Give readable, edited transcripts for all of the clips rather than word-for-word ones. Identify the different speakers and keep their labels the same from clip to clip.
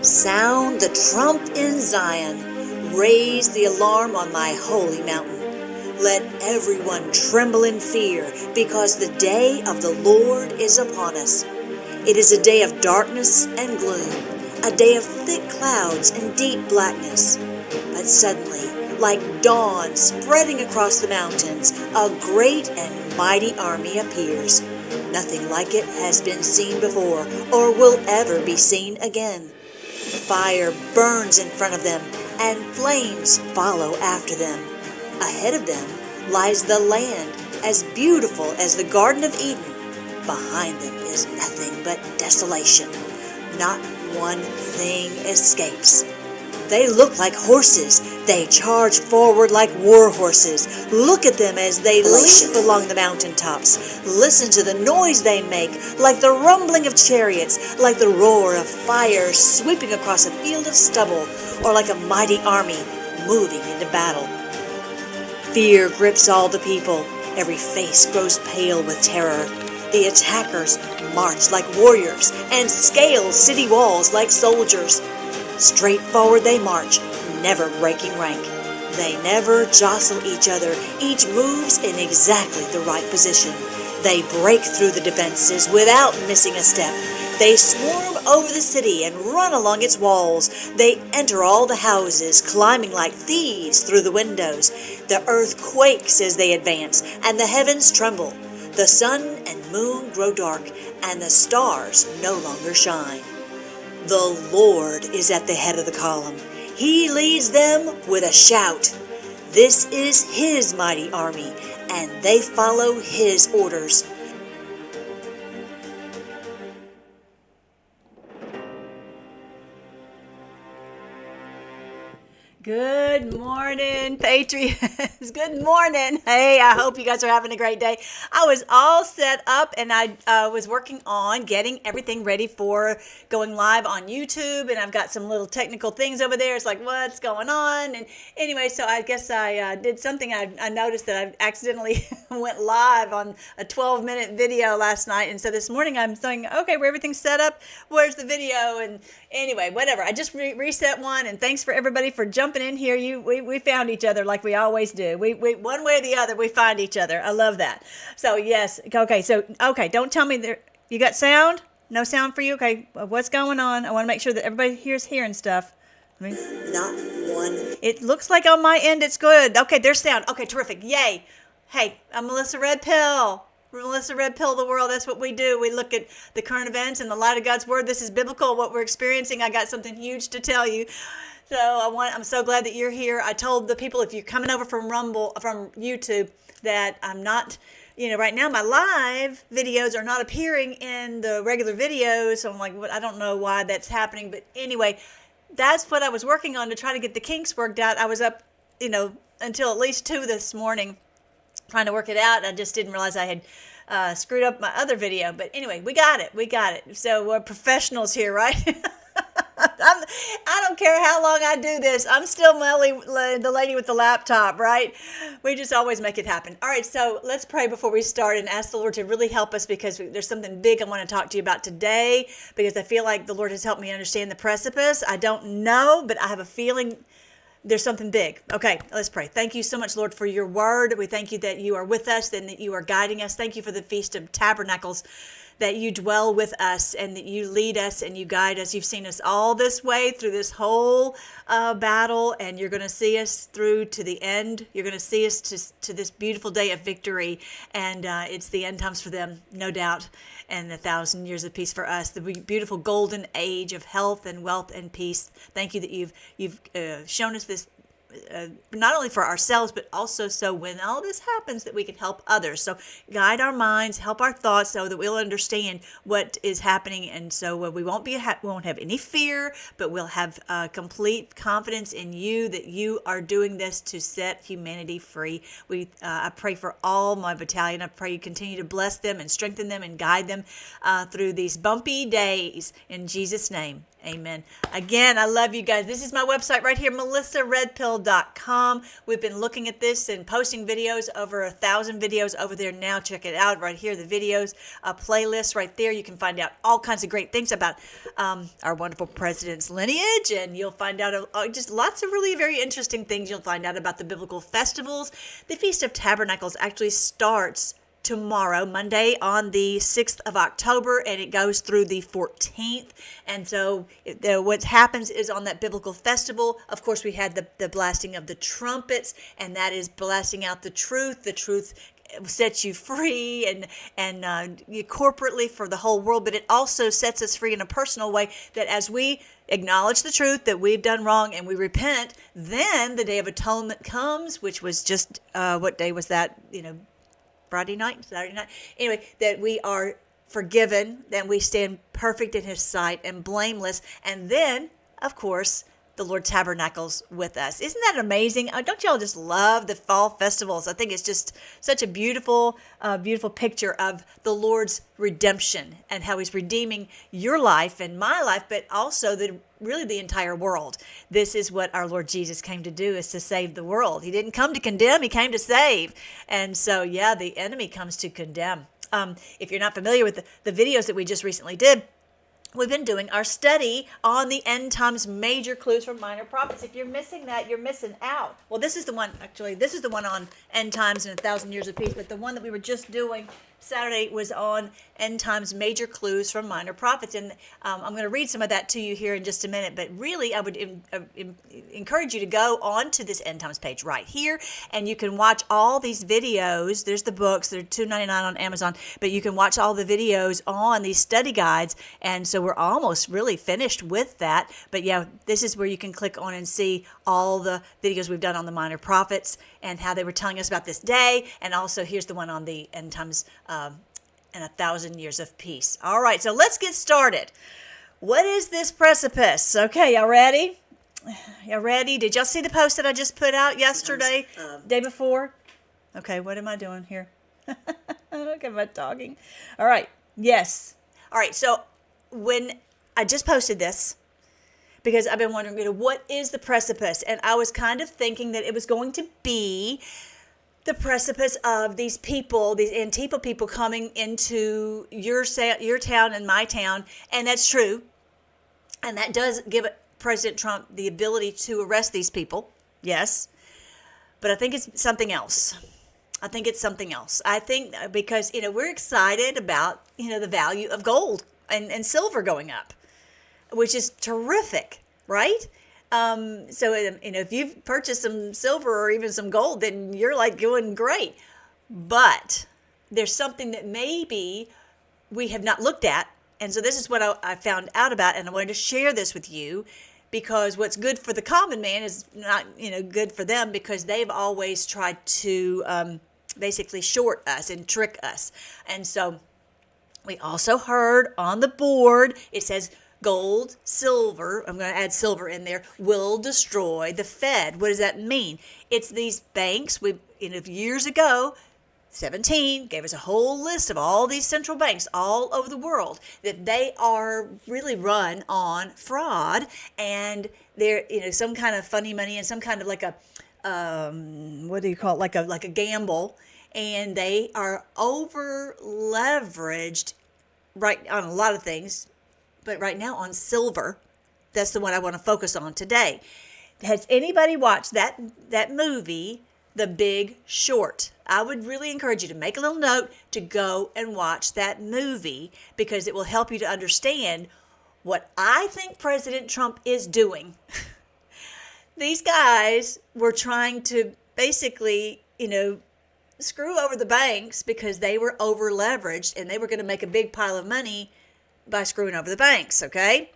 Speaker 1: Sound the trump in Zion, raise the alarm on my holy mountain. Let everyone tremble in fear, because the day of the Lord is upon us. It is a day of darkness and gloom, a day of thick clouds and deep blackness. But suddenly, like dawn spreading across the mountains, a great and mighty army appears. Nothing like it has been seen before, or will ever be seen again. Fire burns in front of them, and flames follow after them. Ahead of them lies the land, as beautiful as the Garden of Eden. Behind them is nothing but desolation. Not one thing escapes. They look like horses. They charge forward like war horses. Look at them as they leap along the mountaintops. Listen to the noise they make, like the rumbling of chariots, like the roar of fire sweeping across a field of stubble, or like a mighty army moving into battle. Fear grips all the people. Every face grows pale with terror. The attackers march like warriors and scale city walls like soldiers. Straight forward they march, never breaking rank. They never jostle each other. Each moves in exactly the right position. They break through the defenses without missing a step. They swarm over the city and run along its walls. They enter all the houses, climbing like thieves through the windows. The earth quakes as they advance, and the heavens tremble. The sun and moon grow dark, and the stars no longer shine. The Lord is at the head of the column. He leads them with a shout. This is His mighty army, and they follow His orders. Good morning, Patriots. Good morning. Hey, I hope you guys are having a great day. I was all set up, and I was working on getting everything ready for going live on YouTube, and I've got some little technical things over there. It's like, what's going on? And anyway, so I guess I did something. I noticed that I accidentally went live on a 12-minute video last night, and so this morning I'm saying, okay, where everything's set up, where's the video? And anyway, whatever. I just reset one, and thanks for everybody for jumping in here. We found each other like we always do. We one way or the other, we find each other. I love that. So yes, okay. Don't tell me there. You got sound? No sound for you? Okay, what's going on? I want to make sure that everybody here's hearing stuff. Not one. It looks like on my end it's good. Okay, there's sound. Okay, terrific. Yay. Hey, I'm Melissa Red Pill. Melissa Red Pill the world. That's what we do. We look at the current events and the light of God's word. This is biblical. What we're experiencing. I got something huge to tell you. So I'm so glad that you're here. I told the people, if you're coming over from YouTube, that I'm not, right now my live videos are not appearing in the regular videos. So I'm like, I don't know why that's happening. But anyway, that's what I was working on to try to get the kinks worked out. I was up, until at least 2 this morning trying to work it out. I just didn't realize I had screwed up my other video. But anyway, we got it. So we're professionals here, right? I don't care how long I do this. I'm still the lady with the laptop, right? We just always make it happen. All right, so let's pray before we start and ask the Lord to really help us, because there's something big I want to talk to you about today, because I feel like the Lord has helped me understand the precipice. I don't know, but I have a feeling there's something big. Okay, let's pray. Thank you so much, Lord, for your word. We thank you that you are with us and that you are guiding us. Thank you for the Feast of Tabernacles, that you dwell with us and that you lead us and you guide us. You've seen us all this way through this whole battle, and you're going to see us through to the end. You're going to see us to this beautiful day of victory, and it's the end times for them, no doubt, and 1,000 years of peace for us, the beautiful golden age of health and wealth and peace. Thank you that you've shown us this, not only for ourselves, but also so when all this happens that we can help others. So guide our minds, help our thoughts, so that we'll understand what is happening, and so we won't have any fear, but we'll have complete confidence in you that you are doing this to set humanity free. I pray for all my battalion. I pray you continue to bless them and strengthen them and guide them through these bumpy days. In Jesus' name, amen. Again, I love you guys. This is my website right here, melissaredpill.com. PATRIOT.com. We've been looking at this and posting videos, over 1,000 videos over there now. Check it out right here, the videos, a playlist right there. You can find out all kinds of great things about our wonderful president's lineage, and you'll find out just lots of really very interesting things. You'll find out about the biblical festivals. The Feast of Tabernacles actually starts tomorrow, Monday, on the 6th of October, and it goes through the 14th. And so what happens is on that biblical festival, of course, we had the blasting of the trumpets, and that is blasting out the truth. The truth sets you free and you corporately for the whole world, but it also sets us free in a personal way, that as we acknowledge the truth that we've done wrong and we repent, then the Day of Atonement comes, which was just, what day was that? Friday night, Saturday night. Anyway, that we are forgiven, that we stand perfect in His sight and blameless. And then, of course, the Lord tabernacles with us. Isn't that amazing? Don't y'all just love the fall festivals? I think it's just such a beautiful, beautiful picture of the Lord's redemption and how He's redeeming your life and my life, but also really the entire world. This is what our Lord Jesus came to do, is to save the world. He didn't come to condemn, He came to save. And so, yeah, the enemy comes to condemn. If you're not familiar with the videos that we just recently did, we've been doing our study on the end times major clues from minor prophets. If you're missing that, you're missing out. Well, this is the one on end times and 1,000 years of peace, but the one that we were just doing Saturday was on end times major clues from minor prophets. And I'm going to read some of that to you here in just a minute. But really, I would encourage you to go on to this end times page right here, and you can watch all these videos. There's the books. They're $2.99 on Amazon, but you can watch all the videos on these study guides. And so we're almost really finished with that. But yeah, this is where you can click on and see all the videos we've done on the minor prophets and how they were telling us about this day. And also here's the one on the end times and 1,000 years of peace. All right, so let's get started. What is this precipice? Okay, y'all ready? Y'all ready? Did y'all see the post that I just put out yesterday, day before? Okay, what am I doing here? Look at my talking. All right, yes. All right, so when I just posted this, because I've been wondering, what is the precipice? And I was kind of thinking that it was going to be the precipice of these people, these Antifa people coming into your town and my town. And that's true. And that does give President Trump the ability to arrest these people. Yes. But I think it's something else. I think because, we're excited about, the value of gold and silver going up, which is terrific, right? So, if you've purchased some silver or even some gold, then you're like doing great. But there's something that maybe we have not looked at. And so this is what I found out about, and I wanted to share this with you, because what's good for the common man is not, good for them, because they've always tried to basically short us and trick us. And so we also heard on the board, it says, gold, silver, I'm going to add silver in there, will destroy the Fed. What does that mean? It's these banks. Years ago, 17 gave us a whole list of all these central banks all over the world, that they are really run on fraud, and they're, some kind of funny money and some kind of like a, what do you call it? Like a gamble. And they are over leveraged right on a lot of things. But right now on silver, that's the one I want to focus on today. Has anybody watched that movie, The Big Short? I would really encourage you to make a little note to go and watch that movie, because it will help you to understand what I think President Trump is doing. These guys were trying to basically, screw over the banks because they were over leveraged, and they were going to make a big pile of money by screwing over the banks, okay?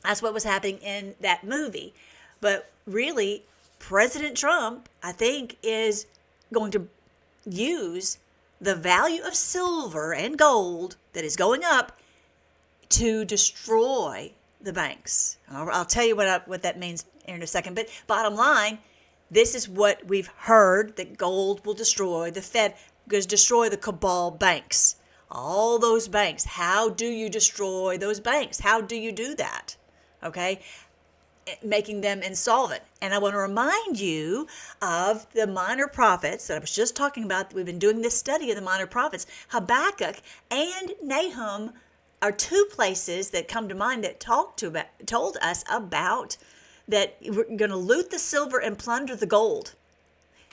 Speaker 1: That's what was happening in that movie. But really, President Trump, I think, is going to use the value of silver and gold that is going up to destroy the banks. I'll tell you what that means in a second. But bottom line, this is what we've heard, that gold will destroy the Fed, because destroy the cabal banks. All those banks. How do you destroy those banks? How do you do that? Okay? making them insolvent. And I want to remind you of the minor prophets that I was just talking about. We've been doing this study of the minor prophets. Habakkuk and Nahum are two places that come to mind that told us about that we're going to loot the silver and plunder the gold.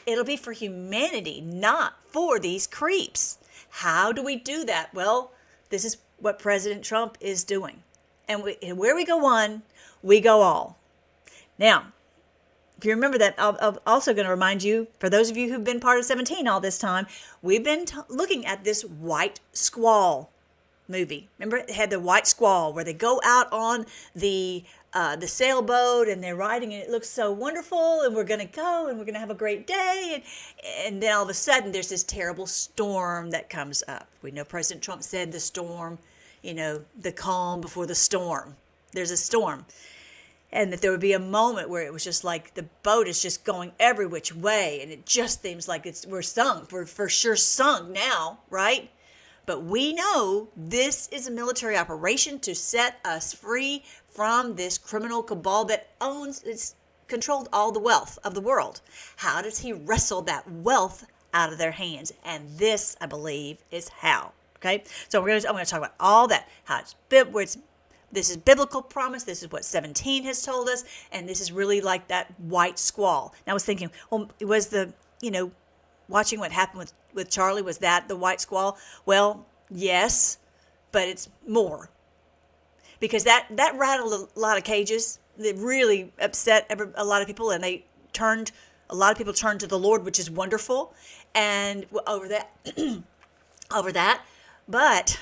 Speaker 1: It'll be for humanity, not for these creeps. How do we do that? Well, this is what President Trump is doing. And where we go one, we go all. Now, if you remember that, I'm also going to remind you, for those of you who've been part of 17 all this time, we've been looking at this White Squall movie. Remember, it had the White Squall where they go out on the sailboat and they're riding and it looks so wonderful and we're going to go and we're going to have a great day. And then all of a sudden there's this terrible storm that comes up. We know President Trump said the storm, the calm before the storm. There's a storm. And that there would be a moment where it was just like the boat is just going every which way. And it just seems like we're sunk. We're for sure sunk now, right? But we know this is a military operation to set us free from this criminal cabal that it's controlled all the wealth of the world. How does he wrestle that wealth out of their hands? And this, I believe, is how. Okay? So I'm going to talk about all that. This is biblical promise. This is what 17 has told us. And this is really like that white squall. And I was thinking, well, it was watching what happened with Charlie, was that the white squall? Well, yes, but it's more. Because that rattled a lot of cages. It really upset a lot of people, and a lot of people turned to the Lord, which is wonderful. And over that, but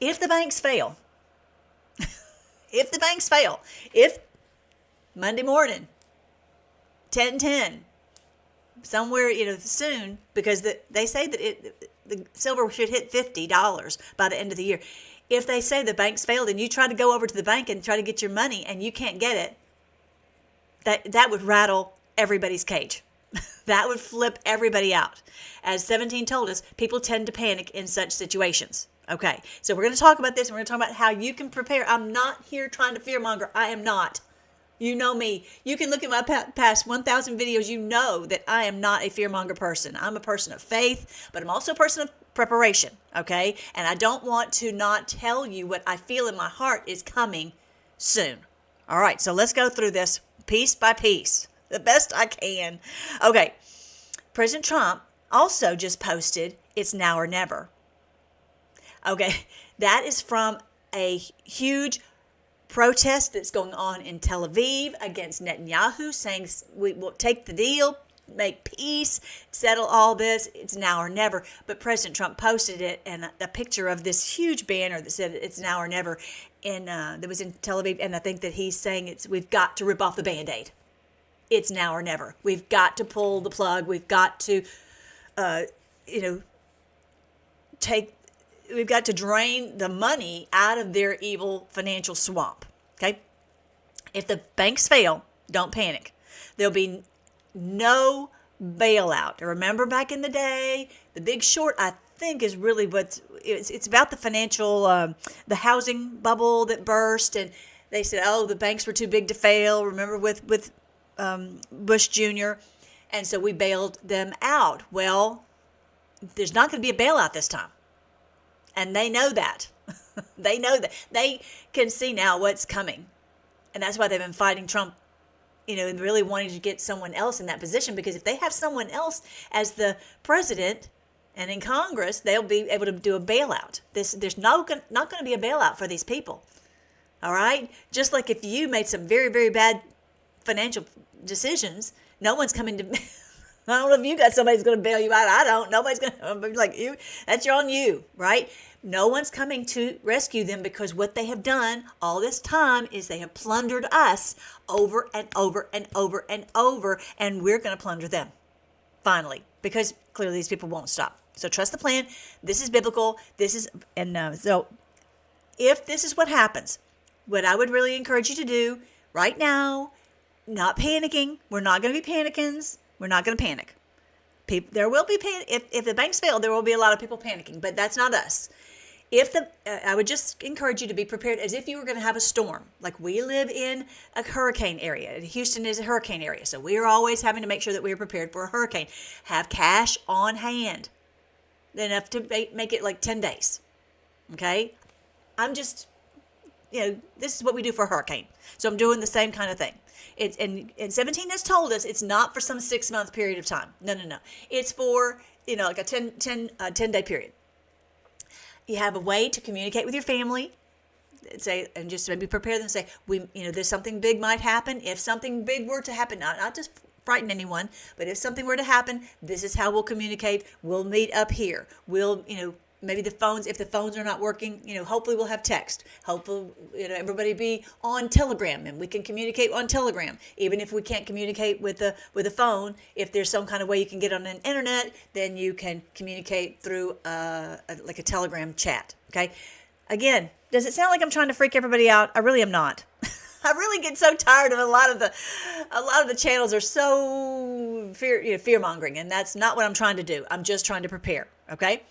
Speaker 1: if the banks fail, if Monday morning, 10:10, somewhere soon, because they say that the silver should hit $50 by the end of the year. If they say the bank's failed and you try to go over to the bank and try to get your money and you can't get it, that would rattle everybody's cage. That would flip everybody out. As 17 told us, people tend to panic in such situations. Okay, so we're going to talk about this, and we're going to talk about how you can prepare. I'm not here trying to fearmonger. I am not. You know me. You can look at my past 1,000 videos. You know that I am not a fearmonger person. I'm a person of faith, but I'm also a person of preparation, okay? And I don't want to not tell you what I feel in my heart is coming soon. All right, so let's go through this piece by piece, the best I can. Okay, President Trump also just posted, "It's now or never." Okay, that is from a huge protest that's going on in Tel Aviv against Netanyahu, saying we will take the deal, make peace, settle all this. It's now or never. But President Trump posted it, and a picture of this huge banner that said "It's now or never," and that was in Tel Aviv. And I think that he's saying we've got to rip off the Band-Aid. It's now or never. We've got to pull the plug. We've got to, we've got to drain the money out of their evil financial swamp. Okay? If the banks fail, don't panic. There'll be no bailout. Remember back in the day, The Big Short, I think, is really it's about the financial, the housing bubble that burst, and they said, oh, the banks were too big to fail. Remember with Bush Jr., and so we bailed them out. Well, there's not going to be a bailout this time. And they know that. They know that. They can see now what's coming. And that's why they've been fighting Trump, and really wanting to get someone else in that position. Because if they have someone else as the president and in Congress, they'll be able to do a bailout. There's not going to be a bailout for these people. All right? Just like if you made some very, very bad financial decisions, no one's coming to... I don't know if you got somebody who's going to bail you out. I don't. Nobody's going to be like you. That's on you, right? No one's coming to rescue them, because what they have done all this time is they have plundered us over and over and over and over, and we're going to plunder them finally, because clearly these people won't stop. So trust the plan. This is biblical. So if this is what happens, what I would really encourage you to do right now, not panicking. We're not going to be panicking. We're not going to panic. There will be panic. If the banks fail, there will be a lot of people panicking, but that's not us. I would just encourage you to be prepared as if you were going to have a storm. Like we live in a hurricane area. Houston is a hurricane area. So we are always having to make sure that we are prepared for a hurricane. Have cash on hand enough to make it like 10 days. Okay. I'm just, this is what we do for a hurricane. So I'm doing the same kind of thing. And 17 has told us it's not for some 6-month period of time. No. It's for, like a 10-day period. You have a way to communicate with your family, and just maybe prepare them. Say, there's something big might happen. If something big were to happen, not just frighten anyone, but if something were to happen, this is how we'll communicate. We'll meet up here. We'll, maybe if the phones are not working, hopefully we'll have text. Hopefully, everybody be on Telegram and we can communicate on Telegram. Even if we can't communicate with a phone, if there's some kind of way you can get on an internet, then you can communicate through like a Telegram chat. Okay. Again, does it sound like I'm trying to freak everybody out? I really am not. I really get so tired of a lot of the channels are so fear mongering, and that's not what I'm trying to do. I'm just trying to prepare. Okay.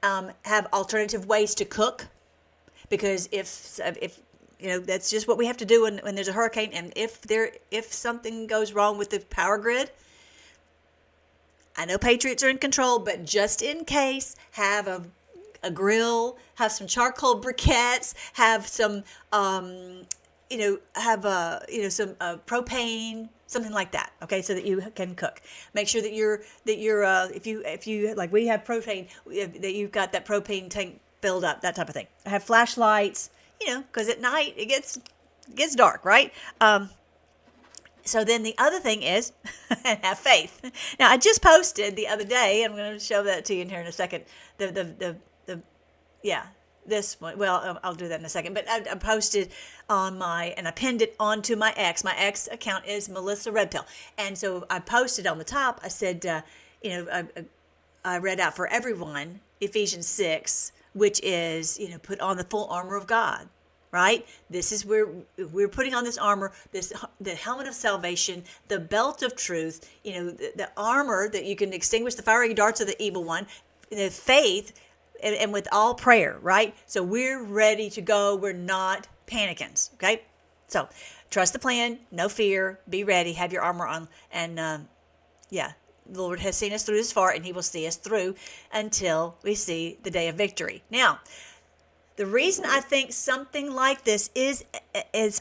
Speaker 1: Have alternative ways to cook, because if that's just what we have to do when there's a hurricane, and if something goes wrong with the power grid. I know Patriots are in control, but just in case, have a grill, have some charcoal briquettes, have some some propane, something like that. Okay, so that you can cook. Make sure that you're if you like we have propane, that you've got that propane tank filled up, that type of thing. Have flashlights, because at night it gets dark, right? So then the other thing is, and have faith. Now I just posted the other day. I'm going to show that to you in here in a second. This one. Well, I'll do that in a second. But I posted and I pinned it onto my ex. My ex account is Melissa Redpill. And so I posted on the top, I said, I read out for everyone Ephesians 6, which is, put on the full armor of God, right? This is where we're putting on this armor, the helmet of salvation, the belt of truth, the armor that you can extinguish the fiery darts of the evil one, the faith, and with all prayer, right? So we're ready to go. We're not panicking, okay? So trust the plan, no fear, be ready, have your armor on, and the Lord has seen us through this far, and he will see us through until we see the day of victory. Now, the reason I think something like this is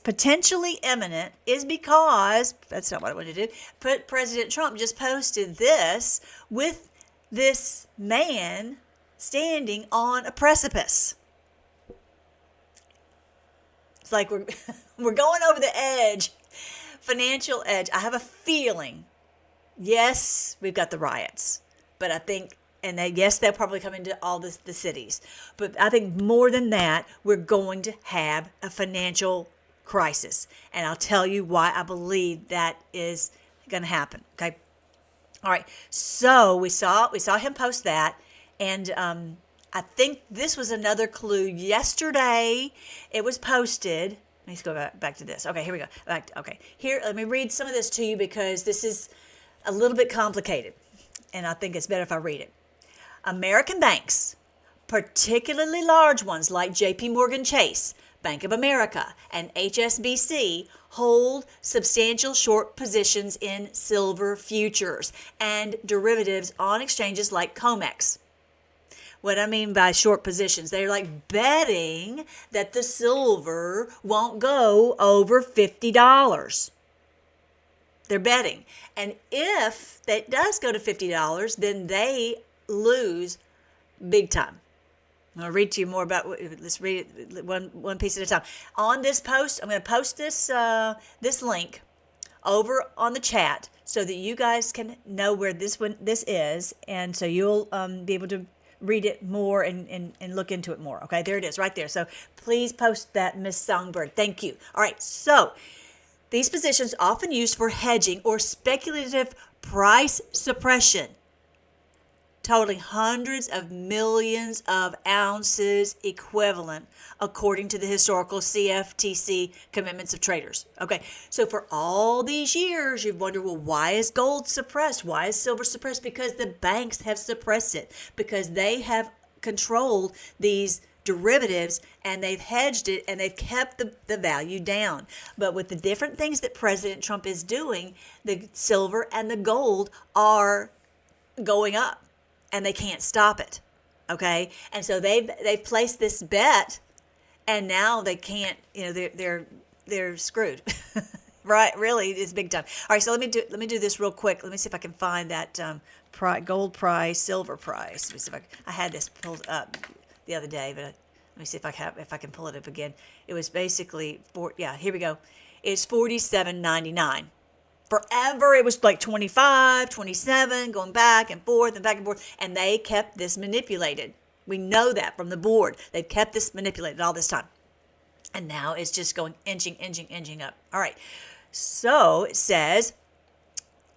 Speaker 1: potentially imminent is because, that's not what I wanted to do, President Trump just posted this with this man standing on a precipice. It's like we're going over the edge, financial edge. I have a feeling, yes, we've got the riots, but I think, yes, they'll probably come into all the cities, but I think more than that, we're going to have a financial crisis, and I'll tell you why I believe that is going to happen. Okay, all right. So we saw him post that. And I think this was another clue. Yesterday, it was posted. Let's go back to this. Okay, here we go. Here, let me read some of this to you because this is a little bit complicated. And I think it's better if I read it. American banks, particularly large ones like J.P. Morgan Chase, Bank of America, and HSBC, hold substantial short positions in silver futures and derivatives on exchanges like COMEX. What I mean by short positions, they're like betting that the silver won't go over $50. They're betting. And if that does go to $50, then they lose big time. I'll read to you more about, let's read it one piece at a time. On this post, I'm going to post this link over on the chat so that you guys can know where this is. And so you'll be able to read it more and look into it more. Okay, there it is right there. So please post that, Miss Songbird. Thank you. All right, so these positions often used for hedging or speculative price suppression, totaling hundreds of millions of ounces equivalent, according to the historical CFTC commitments of traders. Okay, so for all these years, you've wondered, well, why is gold suppressed? Why is silver suppressed? Because the banks have suppressed it, because they have controlled these derivatives, and they've hedged it, and they've kept the value down. But with the different things that President Trump is doing, the silver and the gold are going up, and they can't stop it. Okay, and so they've placed this bet, and now they can't. They're screwed. Right, really, it's big time. All right, so let me do this real quick. Let me see if I can find that gold price, silver price. Let me see if I had this pulled up the other day, but let me see if I can pull it up again. It was basically here we go. It's $47.99. Forever it was like 25, 27, going back and forth, and they kept this manipulated. We know that from the board. They've kept this manipulated all this time. And now it's just going inching up. All right. So it says,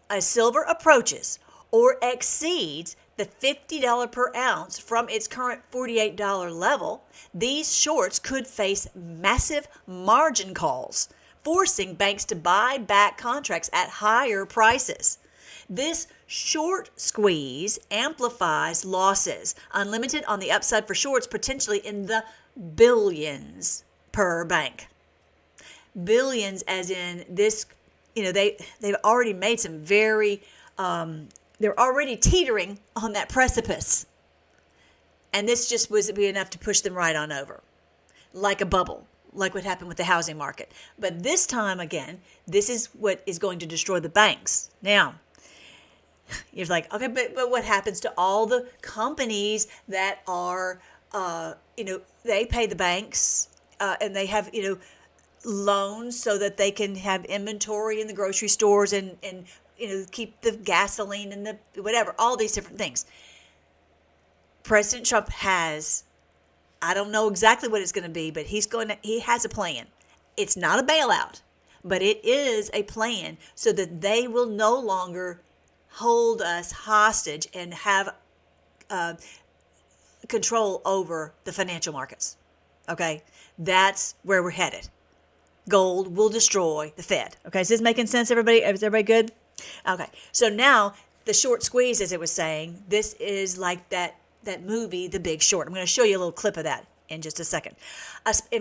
Speaker 1: as silver approaches or exceeds the $50 per ounce from its current $48 level, these shorts could face massive margin calls, forcing banks to buy back contracts at higher prices. This short squeeze amplifies losses, unlimited on the upside for shorts, potentially in the billions per bank. Billions as in this, they've already made some very, they're already teetering on that precipice. And this just would be enough to push them right on over, like a bubble, like what happened with the housing market. But this time, again, this is what is going to destroy the banks. Now, you're like, okay, but what happens to all the companies that are, they pay the banks and they have, loans so that they can have inventory in the grocery stores and keep the gasoline and the whatever, all these different things. President Trump has, I don't know exactly what it's going to be, but he has a plan. It's not a bailout, but it is a plan so that they will no longer hold us hostage and have control over the financial markets. Okay? That's where we're headed. Gold will destroy the Fed. Okay, is this making sense, everybody? Is everybody good? Okay, so now the short squeeze, as it was saying, this is like that movie, The Big Short. I'm going to show you a little clip of that in just a second.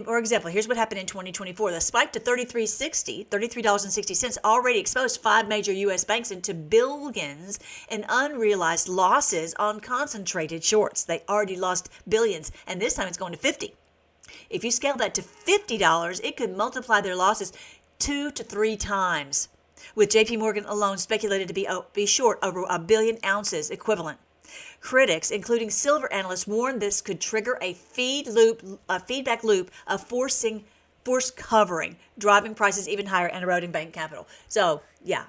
Speaker 1: For example, here's what happened in 2024. The spike to $33.60 already exposed 5 major U.S. banks into billions in unrealized losses on concentrated shorts. They already lost billions, and this time it's going to 50. If you scale that to $50, it could multiply their losses 2 to 3 times, with JP Morgan alone speculated to be short over 1 billion ounces equivalent. Critics, including silver analysts, warned this could trigger a feedback loop of force covering, driving prices even higher and eroding bank capital. So, yeah,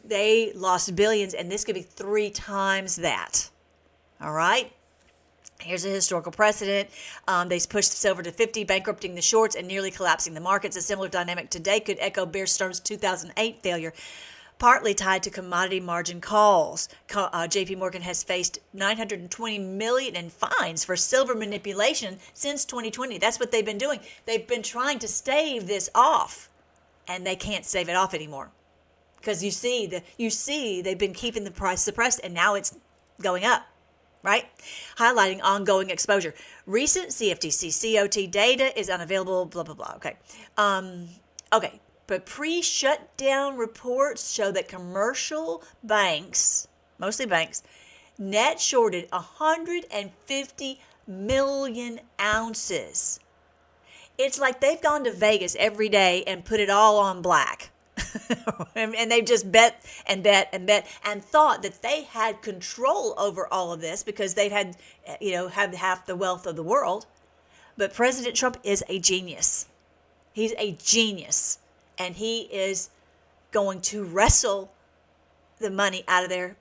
Speaker 1: they lost billions, and this could be 3 times that. All right? Here's a historical precedent. They pushed silver to 50, bankrupting the shorts and nearly collapsing the markets. A similar dynamic today could echo Bear Stearns' 2008 failure, partly tied to commodity margin calls. JP Morgan has faced $920 million in fines for silver manipulation since 2020. That's what they've been doing. They've been trying to stave this off, and they can't stave it off anymore. Because you see they've been keeping the price suppressed, and now it's going up. Right? Highlighting ongoing exposure. Recent CFTC COT data is unavailable, blah, blah, blah. Okay. Okay. But pre-shutdown reports show that commercial banks, mostly banks, net shorted 150 million ounces. It's like they've gone to Vegas every day and put it all on black. And they've just bet and thought that they had control over all of this because they had half the wealth of the world. But President Trump is a genius. He's a genius, and he is going to wrestle the money out of their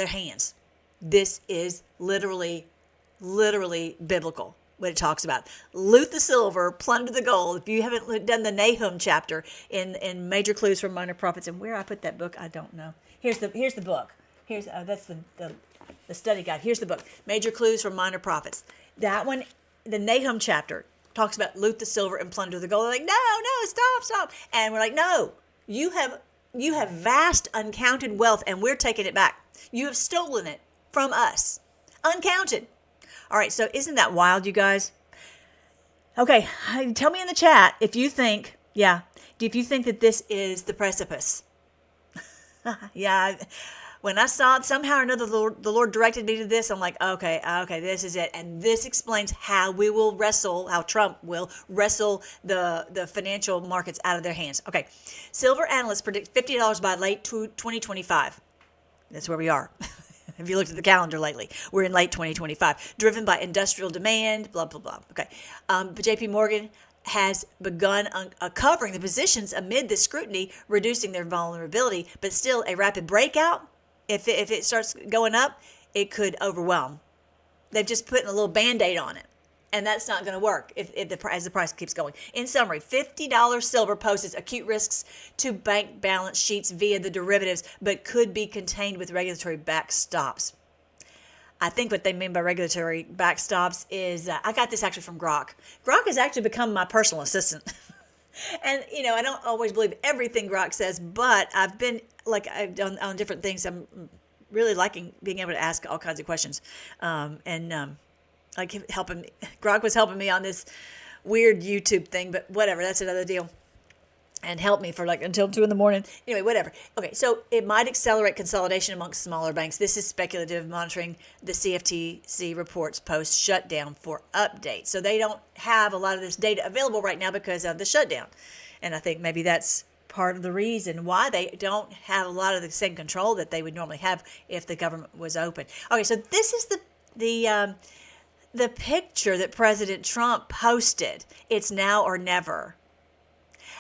Speaker 1: hands. This is literally biblical. What it talks about. Loot the silver, plunder the gold. If you haven't done the Nahum chapter in Major Clues from Minor Prophets, and where I put that book, I don't know. Here's the book. That's the study guide. Here's the book, Major Clues from Minor Prophets. That one, the Nahum chapter, talks about loot the silver and plunder the gold. They're like, no, stop. And we're like, no, you have vast uncounted wealth, and we're taking it back. You have stolen it from us, uncounted. All right, so isn't that wild, you guys? Okay, tell me in the chat if you think, if you think that this is the precipice. Yeah, when I saw it, somehow or another, the Lord directed me to this. I'm like, okay, this is it. And this explains how how Trump will wrestle the financial markets out of their hands. Okay, silver analysts predict $50 by late 2025. That's where we are. If you looked at the calendar lately, we're in late 2025, driven by industrial demand, blah, blah, blah. Okay, but JP Morgan has begun uncovering the positions amid this scrutiny, reducing their vulnerability, but still a rapid breakout. If it starts going up, it could overwhelm. They've just put a little Band-Aid on it, and that's not going to work as the price keeps going. In summary, $50 silver poses acute risks to bank balance sheets via the derivatives, but could be contained with regulatory backstops. I think what they mean by regulatory backstops is, I got this actually from Grok. Grok has actually become my personal assistant. And, I don't always believe everything Grok says, but I've been, on different things, I'm really liking being able to ask all kinds of questions. Grok was helping me on this weird YouTube thing, but whatever, that's another deal. And help me for until 2 a.m. Anyway, whatever. Okay, so it might accelerate consolidation amongst smaller banks. This is speculative, monitoring the CFTC reports post shutdown for updates. So they don't have a lot of this data available right now because of the shutdown. And I think maybe that's part of the reason why they don't have a lot of the same control that they would normally have if the government was open. Okay, so this is the picture that President Trump posted. It's now or never.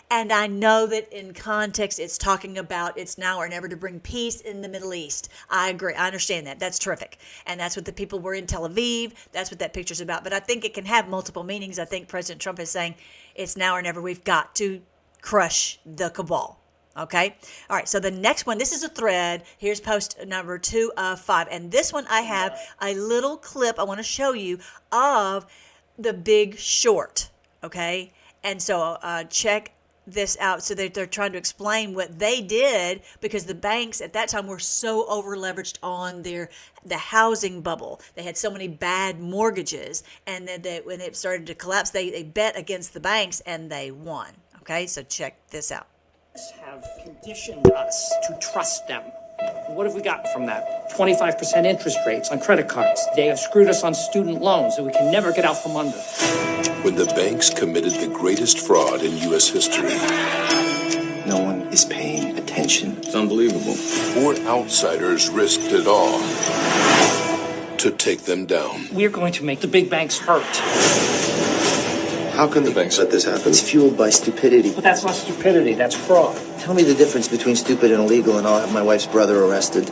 Speaker 1: And I know that in context, it's talking about it's now or never to bring peace in the Middle East. I agree. I understand that. That's terrific. And that's what the people were in Tel Aviv. That's what that picture's about. But I think it can have multiple meanings. I think President Trump is saying it's now or never. We've got to crush the cabal. Okay? All right. So the next one, this is a thread. Here's post number 2 of 5. And this one, I have a little clip I want to show you of The Big Short. Okay? And so check this out. So they're trying to explain what they did because the banks at that time were so over leveraged on the housing bubble. They had so many bad mortgages, and then when it started to collapse, they bet against the banks and they won. Okay, so check this out.
Speaker 2: Have conditioned us to trust them. What have we gotten from that? 25% interest rates on credit cards. They have screwed us on student loans that we can never get out from under.
Speaker 3: When the banks committed the greatest fraud in U.S. history,
Speaker 4: no one is paying attention.
Speaker 3: It's unbelievable. 4 outsiders risked it all to take them down.
Speaker 2: We're going to make the big banks hurt.
Speaker 4: How can the banks let this happen? It's fueled by stupidity.
Speaker 2: But that's not stupidity, that's fraud.
Speaker 4: Tell me the difference between stupid and illegal, and I'll have my wife's brother arrested.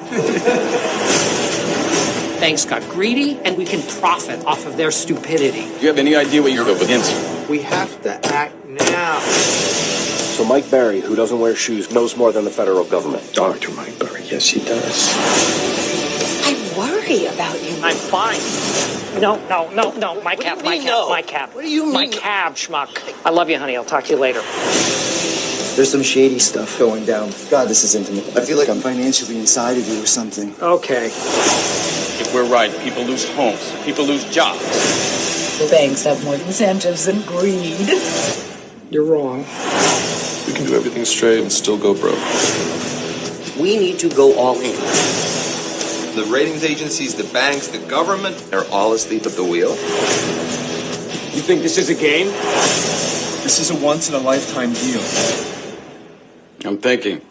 Speaker 2: Banks got greedy, and we can profit off of their stupidity.
Speaker 3: Do you have any idea what you're up against?
Speaker 5: We have to act now.
Speaker 6: So Mike Berry, who doesn't wear shoes, knows more than the federal government.
Speaker 4: Dr. Mike Berry, yes, he does.
Speaker 7: I worry about you.
Speaker 2: I'm fine. No, my cab.
Speaker 5: What do you mean?
Speaker 2: My cab, schmuck. I love you, honey. I'll talk to you later.
Speaker 4: There's some shady stuff going down. God, this is intimate. I feel like I'm financially inside of you or something.
Speaker 2: Okay.
Speaker 8: If we're right, people lose homes, people lose jobs.
Speaker 7: The banks have more incentives than greed.
Speaker 2: You're wrong.
Speaker 3: We can do everything straight and still go broke.
Speaker 5: We need to go all in. The ratings agencies, the banks, the government, they're all asleep at the wheel.
Speaker 8: You think this is a game?
Speaker 6: This is a once-in-a-lifetime deal.
Speaker 8: I'm thinking.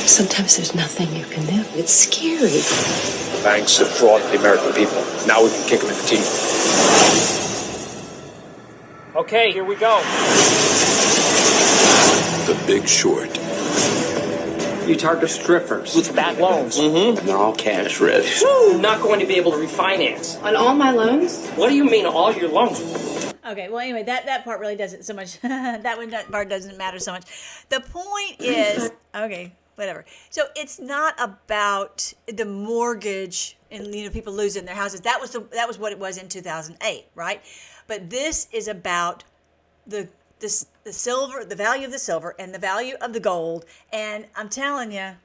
Speaker 7: Sometimes there's nothing you can do. It's scary.
Speaker 6: The banks have frauded the American people. Now we can kick them in the teeth.
Speaker 2: Okay, here we go.
Speaker 3: The Big Short.
Speaker 2: You target strippers with bad loans.
Speaker 5: And they're all cash rich.
Speaker 2: You're not going to be able to refinance.
Speaker 7: On all my loans?
Speaker 2: What do you mean, all your loans?
Speaker 1: Okay, well, anyway, that part really doesn't so much. that part doesn't matter so much. The point is, okay, whatever. So it's not about the mortgage and people losing their houses. That was what it was in 2008, right? But this is about the silver, the value of the silver, and the value of the gold. And I'm telling you,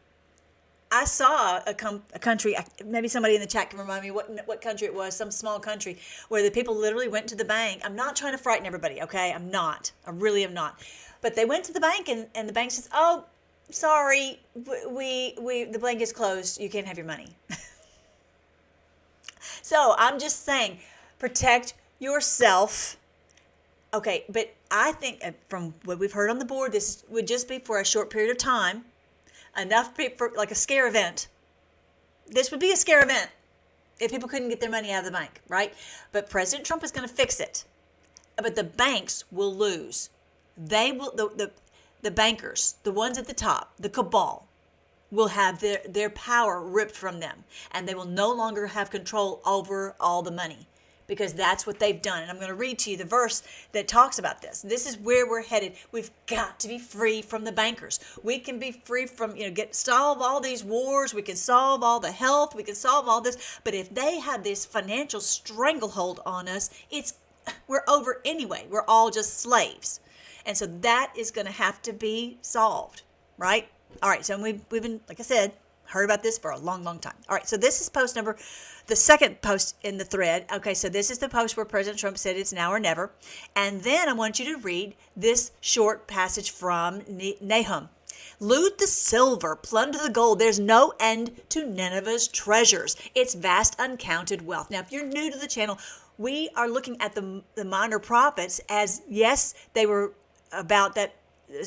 Speaker 1: I saw a country, maybe somebody in the chat can remind me what country it was, some small country, where the people literally went to the bank. I'm not trying to frighten everybody, okay? I'm not. I really am not. But they went to the bank, and the bank says, oh, sorry, the bank is closed. You can't have your money. So I'm just saying, protect yourself. Okay, but I think from what we've heard on the board, this would just be for a short period of time, enough for like a scare event. This would be a scare event if people couldn't get their money out of the bank, right? But President Trump is going to fix it. But the banks will lose. They will, the bankers, the ones at the top, the cabal, will have their power ripped from them, and they will no longer have control over all the money, because that's what they've done. And I'm going to read to you the verse that talks about this. This is where we're headed. We've got to be free from the bankers. We can be free from, solve all these wars. We can solve all the health. We can solve all this. But if they have this financial stranglehold on us, we're over anyway. We're all just slaves. And so that is going to have to be solved, right? All right, so we've been, like I said, heard about this for a long, long time. All right, so this is the second post in the thread. Okay, so this is the post where President Trump said it's now or never. And then I want you to read this short passage from Nahum. Loot the silver, plunder the gold. There's no end to Nineveh's treasures, its vast uncounted wealth. Now, if you're new to the channel, we are looking at the minor prophets as, yes, they were about that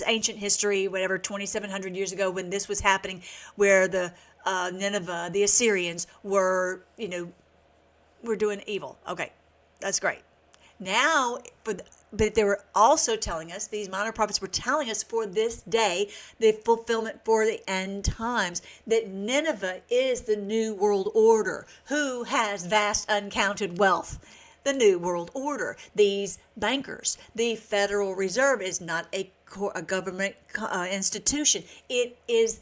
Speaker 1: ancient history, whatever, 2,700 years ago when this was happening, where the Nineveh, the Assyrians were doing evil. Okay, that's great. Now, but they were also telling us, these minor prophets were telling us for this day, the fulfillment for the end times, that Nineveh is the new world order. Who has vast uncounted wealth? The new world order. These bankers. The Federal Reserve is not a government institution. It is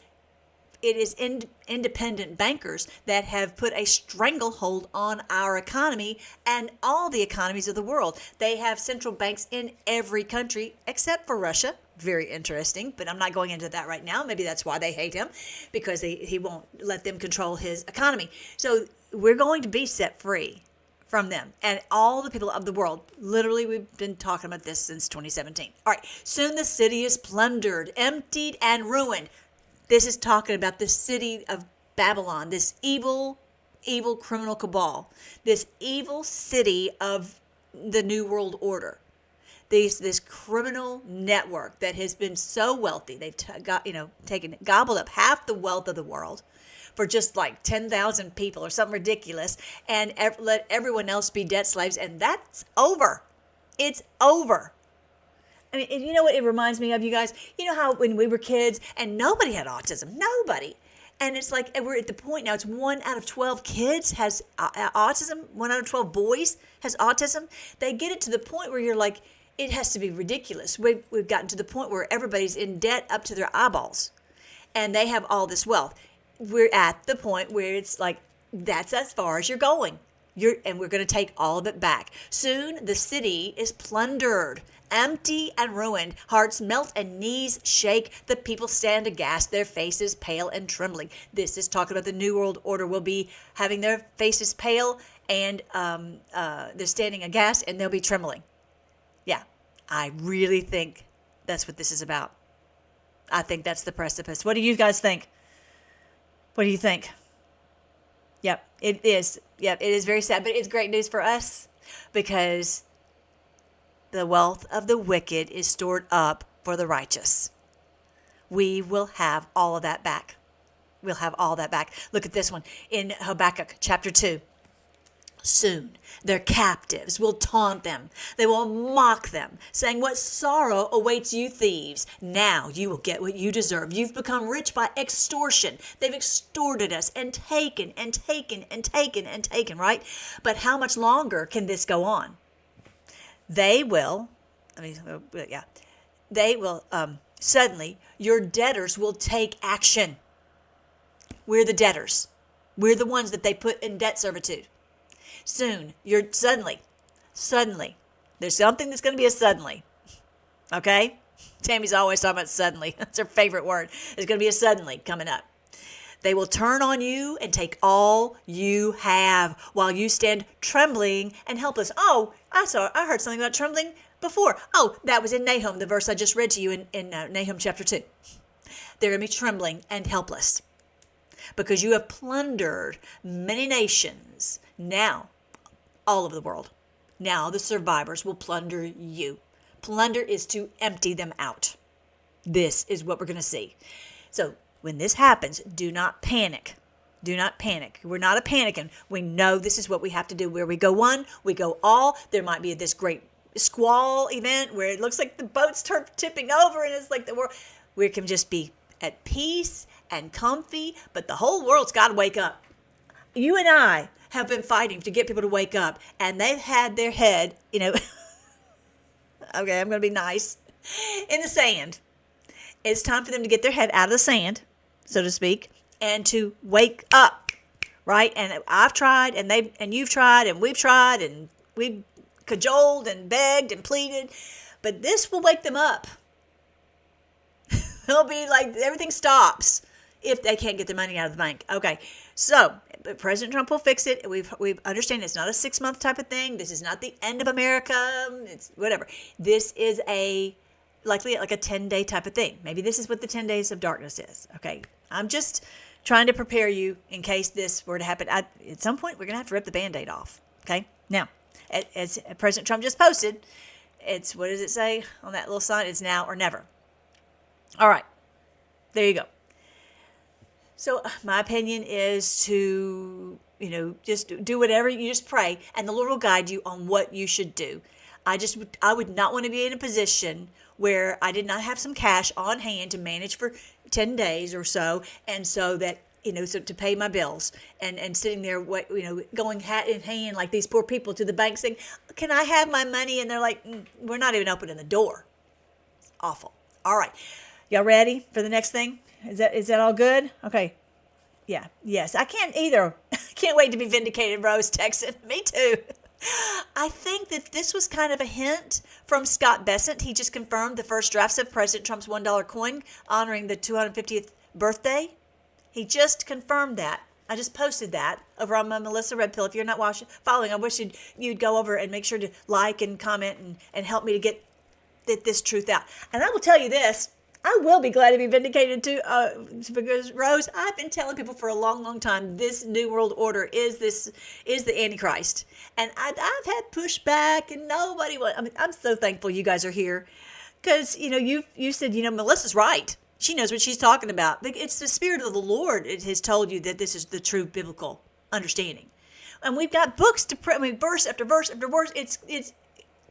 Speaker 1: independent bankers that have put a stranglehold on our economy and all the economies of the world. They have central banks in every country except for Russia. Very interesting, but I'm not going into that right now. Maybe that's why they hate him, because he won't let them control his economy. So we're going to be set free from them and all the people of the world. Literally, we've been talking about this since 2017. All right, soon the city is plundered, emptied, and ruined. This is talking about the city of Babylon, this evil criminal cabal, this evil city of the New World Order. This criminal network that has been so wealthy, they've gobbled up half the wealth of the world for just like 10,000 people or something ridiculous, and let everyone else be debt slaves, and that's over. It's over. I mean, you know what it reminds me of, you guys? You know how when we were kids and nobody had autism? Nobody. And it's like we're at the point now, it's 1 out of 12 kids has autism. 1 out of 12 boys has autism. They get it to the point where you're like, it has to be ridiculous. We've gotten to the point where everybody's in debt up to their eyeballs, and they have all this wealth. We're at the point where it's like, that's as far as you're going. And we're going to take all of it back. Soon the city is plundered, empty and ruined. Hearts melt and knees shake. The people stand aghast, their faces pale and trembling. This is talking about the New World Order will be having their faces pale, and they're standing aghast, and they'll be trembling. Yeah, I really think that's what this is about. I think that's the precipice. What do you guys think? What do you think? Yep, it is. Yep, it is very sad, but it's great news for us, because the wealth of the wicked is stored up for the righteous. We will have all of that back. We'll have all that back. Look at this one in Habakkuk chapter 2. Soon their captives will taunt them. They will mock them, saying, what sorrow awaits you thieves? Now you will get what you deserve. You've become rich by extortion. They've extorted us and taken and taken and taken and taken, right? But how much longer can this go on? They will, suddenly your debtors will take action. We're the debtors. We're the ones that they put in debt servitude. Soon, suddenly, there's something that's going to be a suddenly, okay? Tammy's always talking about suddenly. That's her favorite word. There's going to be a suddenly coming up. They will turn on you and take all you have while you stand trembling and helpless. Oh, I heard something about trembling before. Oh, that was in Nahum, the verse I just read to you in Nahum chapter 2. They're going to be trembling and helpless because you have plundered many nations. Now, all over the world. Now the survivors will plunder you. Plunder is to empty them out. This is what we're going to see. So when this happens, do not panic. Do not panic. We're not a panicking. We know this is what we have to do. Where we go one, we go all. There might be this great squall event where it looks like the boat's tipping over and it's like the world. We can just be at peace and comfy, but the whole world's got to wake up. You and I have been fighting to get people to wake up, and they've had their head, okay, I'm going to be nice, in the sand. It's time for them to get their head out of the sand, so to speak, and to wake up, right? And I've tried, and you've tried, and we've cajoled and begged and pleaded, but this will wake them up. It'll be like everything stops if they can't get their money out of the bank. Okay, so President Trump will fix it. We understand it's not a 6-month type of thing. This is not the end of America. It's whatever. This is likely like a 10-day type of thing. Maybe this is what the 10 days of darkness is. Okay, I'm just trying to prepare you in case this were to happen. At some point, we're going to have to rip the Band-Aid off. Okay, now, as President Trump just posted, it's, what does it say on that little sign? It's now or never. All right, there you go. So my opinion is to, just do whatever. You just pray, and the Lord will guide you on what you should do. I would not want to be in a position where I did not have some cash on hand to manage for 10 days or so, and so that, so to pay my bills, and sitting there, going hat in hand like these poor people to the bank saying, can I have my money? And they're like, we're not even opening the door. It's awful. All right. Y'all ready for the next thing? Is that all good? Okay. Yeah. Yes. I can't either. Can't wait to be vindicated, Rose Texan. Me too. I think that this was kind of a hint from Scott Bessent. He just confirmed the first drafts of President Trump's $1 coin honoring the 250th birthday. He just confirmed that. I just posted that over on my Melissa Red Pill. If you're not following, I wish you'd go over and make sure to like and comment and help me to get this truth out. And I will tell you this. I will be glad to be vindicated too, because Rose, I've been telling people for a long, long time this New World Order is the Antichrist, and I've had pushback, and nobody. I'm so thankful you guys are here, because you said Melissa's right. She knows what she's talking about. It's the Spirit of the Lord. It has told you that this is the true biblical understanding, and we've got books to pray. Verse after verse after verse. It's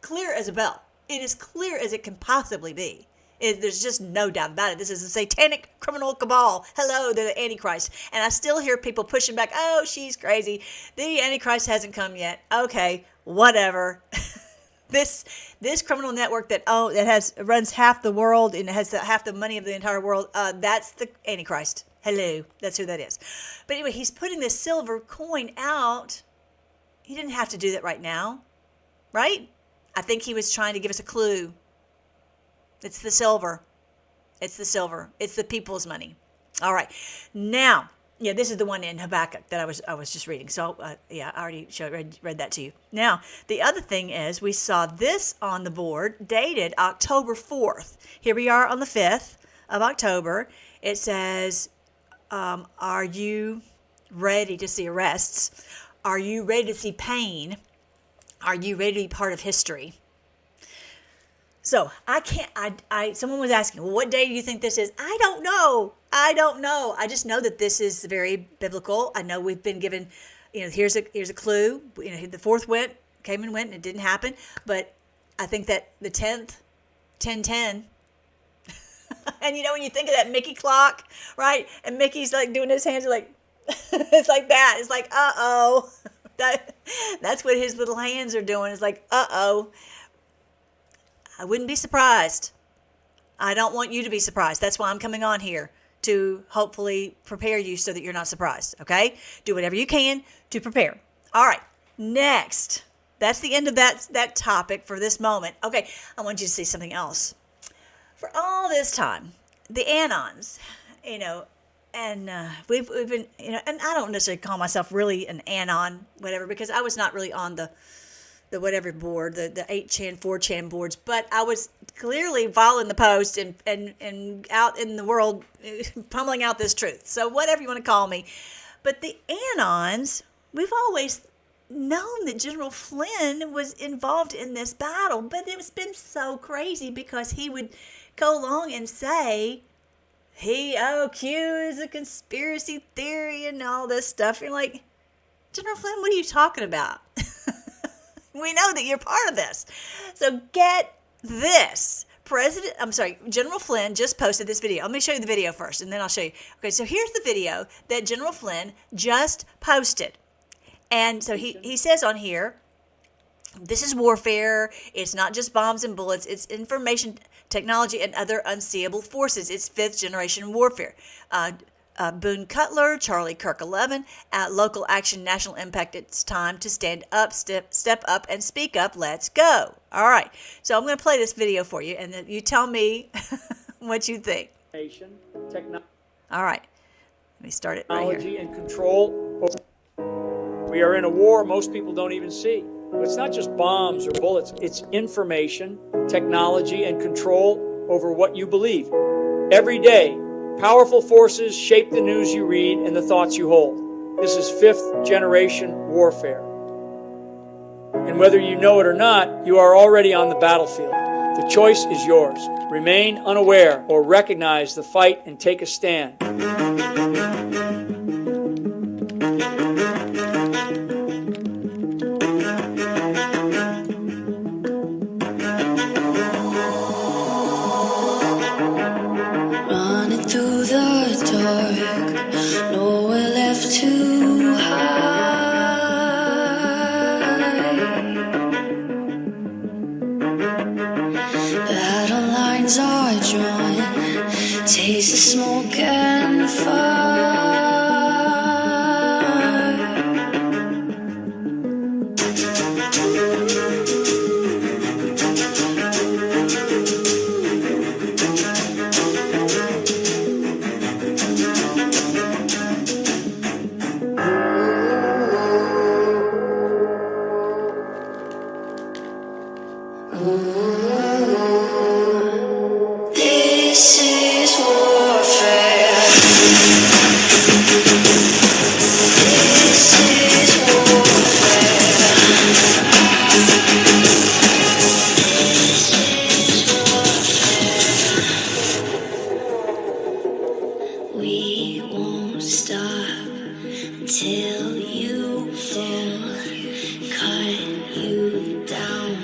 Speaker 1: clear as a bell. It is clear as it can possibly be. There's just no doubt about it. This is a satanic criminal cabal. Hello, they're the Antichrist. And I still hear people pushing back, oh, she's crazy. The Antichrist hasn't come yet. Okay, whatever. This criminal network that runs half the world and has half the money of the entire world, that's the Antichrist. Hello, that's who that is. But anyway, he's putting this silver coin out. He didn't have to do that right now, right? I think he was trying to give us a clue. It's the silver. It's the silver. It's the people's money. All right. Now, this is the one in Habakkuk that I was just reading. So, I already read that to you. Now, the other thing is we saw this on the board dated October 4th. Here we are on the 5th of October. It says, are you ready to see arrests? Are you ready to see pain? Are you ready to be part of history? So someone was asking, well, what day do you think this is? I don't know. I just know that this is very biblical. I know we've been given, here's a clue. The 4th came and went, and it didn't happen. But I think that the 10th, 10:10, and when you think of that Mickey clock, right? And Mickey's like doing his hands like, it's like that. It's like, uh-oh. That's what his little hands are doing. It's like, uh-oh. I wouldn't be surprised. I don't want you to be surprised. That's why I'm coming on here, to hopefully prepare you so that you're not surprised, okay? Do whatever you can to prepare. All right, next. That's the end of that topic for this moment. Okay, I want you to see something else. For all this time, the Anons, and we've been, and I don't necessarily call myself really an anon, whatever, because I was not really on the whatever board, the 8chan, 4chan boards, but I was clearly following the post and out in the world pummeling out this truth. So whatever you want to call me. But the anons, we've always known that General Flynn was involved in this battle, but it's been so crazy because he would go along and say, Q is a conspiracy theory and all this stuff. You're like, General Flynn, what are you talking about? We know that you're part of this. So get this. General Flynn just posted this video. Let me show you the video first, and then I'll show you. Okay, so here's the video that General Flynn just posted. And so he says on here, this is warfare. It's not just bombs and bullets. It's information technology and other unseeable forces. It's fifth generation warfare. Boone Cutler, Charlie Kirk 11, local action, national impact. It's time to stand up, step up, and speak up. Let's go. All right. So I'm going to play this video for you, and then you tell me what you think. All right. Let me start it right here.
Speaker 9: Technology and control. We are in a war most people don't even see. But it's not just bombs or bullets. It's information, technology, and control over what you believe. Every day, powerful forces shape the news you read and the thoughts you hold. This is fifth generation warfare. And whether you know it or not, you are already on the battlefield. The choice is yours. Remain unaware or recognize the fight and take a stand.
Speaker 10: Nowhere left to hide. Battle lines are drawn. Taste the smoke and fire. This is warfare. This is warfare. We won't stop till you fall. Cut you down.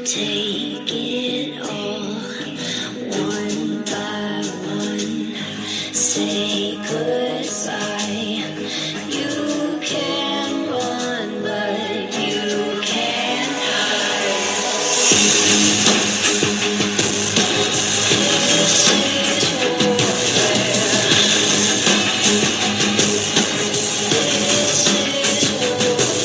Speaker 10: Take it all. One by one, say goodbye. You can run, but you can't hide. This is warfare. This is warfare.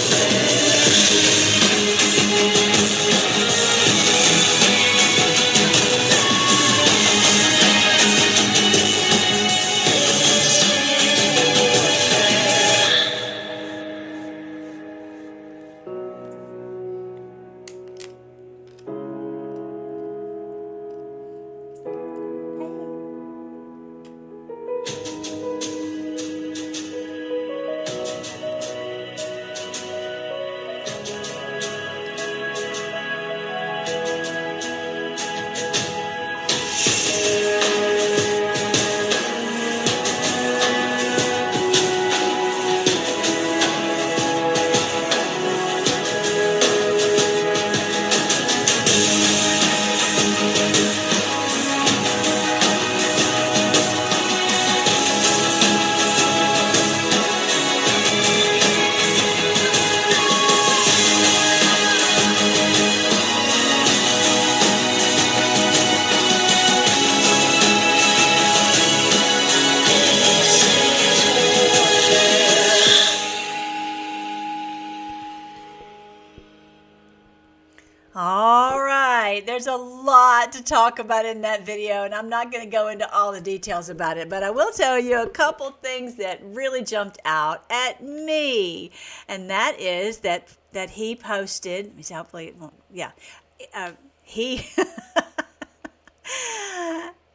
Speaker 1: to talk about in that video, and I'm not going to go into all the details about it, but I will tell you a couple things that really jumped out at me, and that is that he posted. Let me see, hopefully it won't. Yeah, he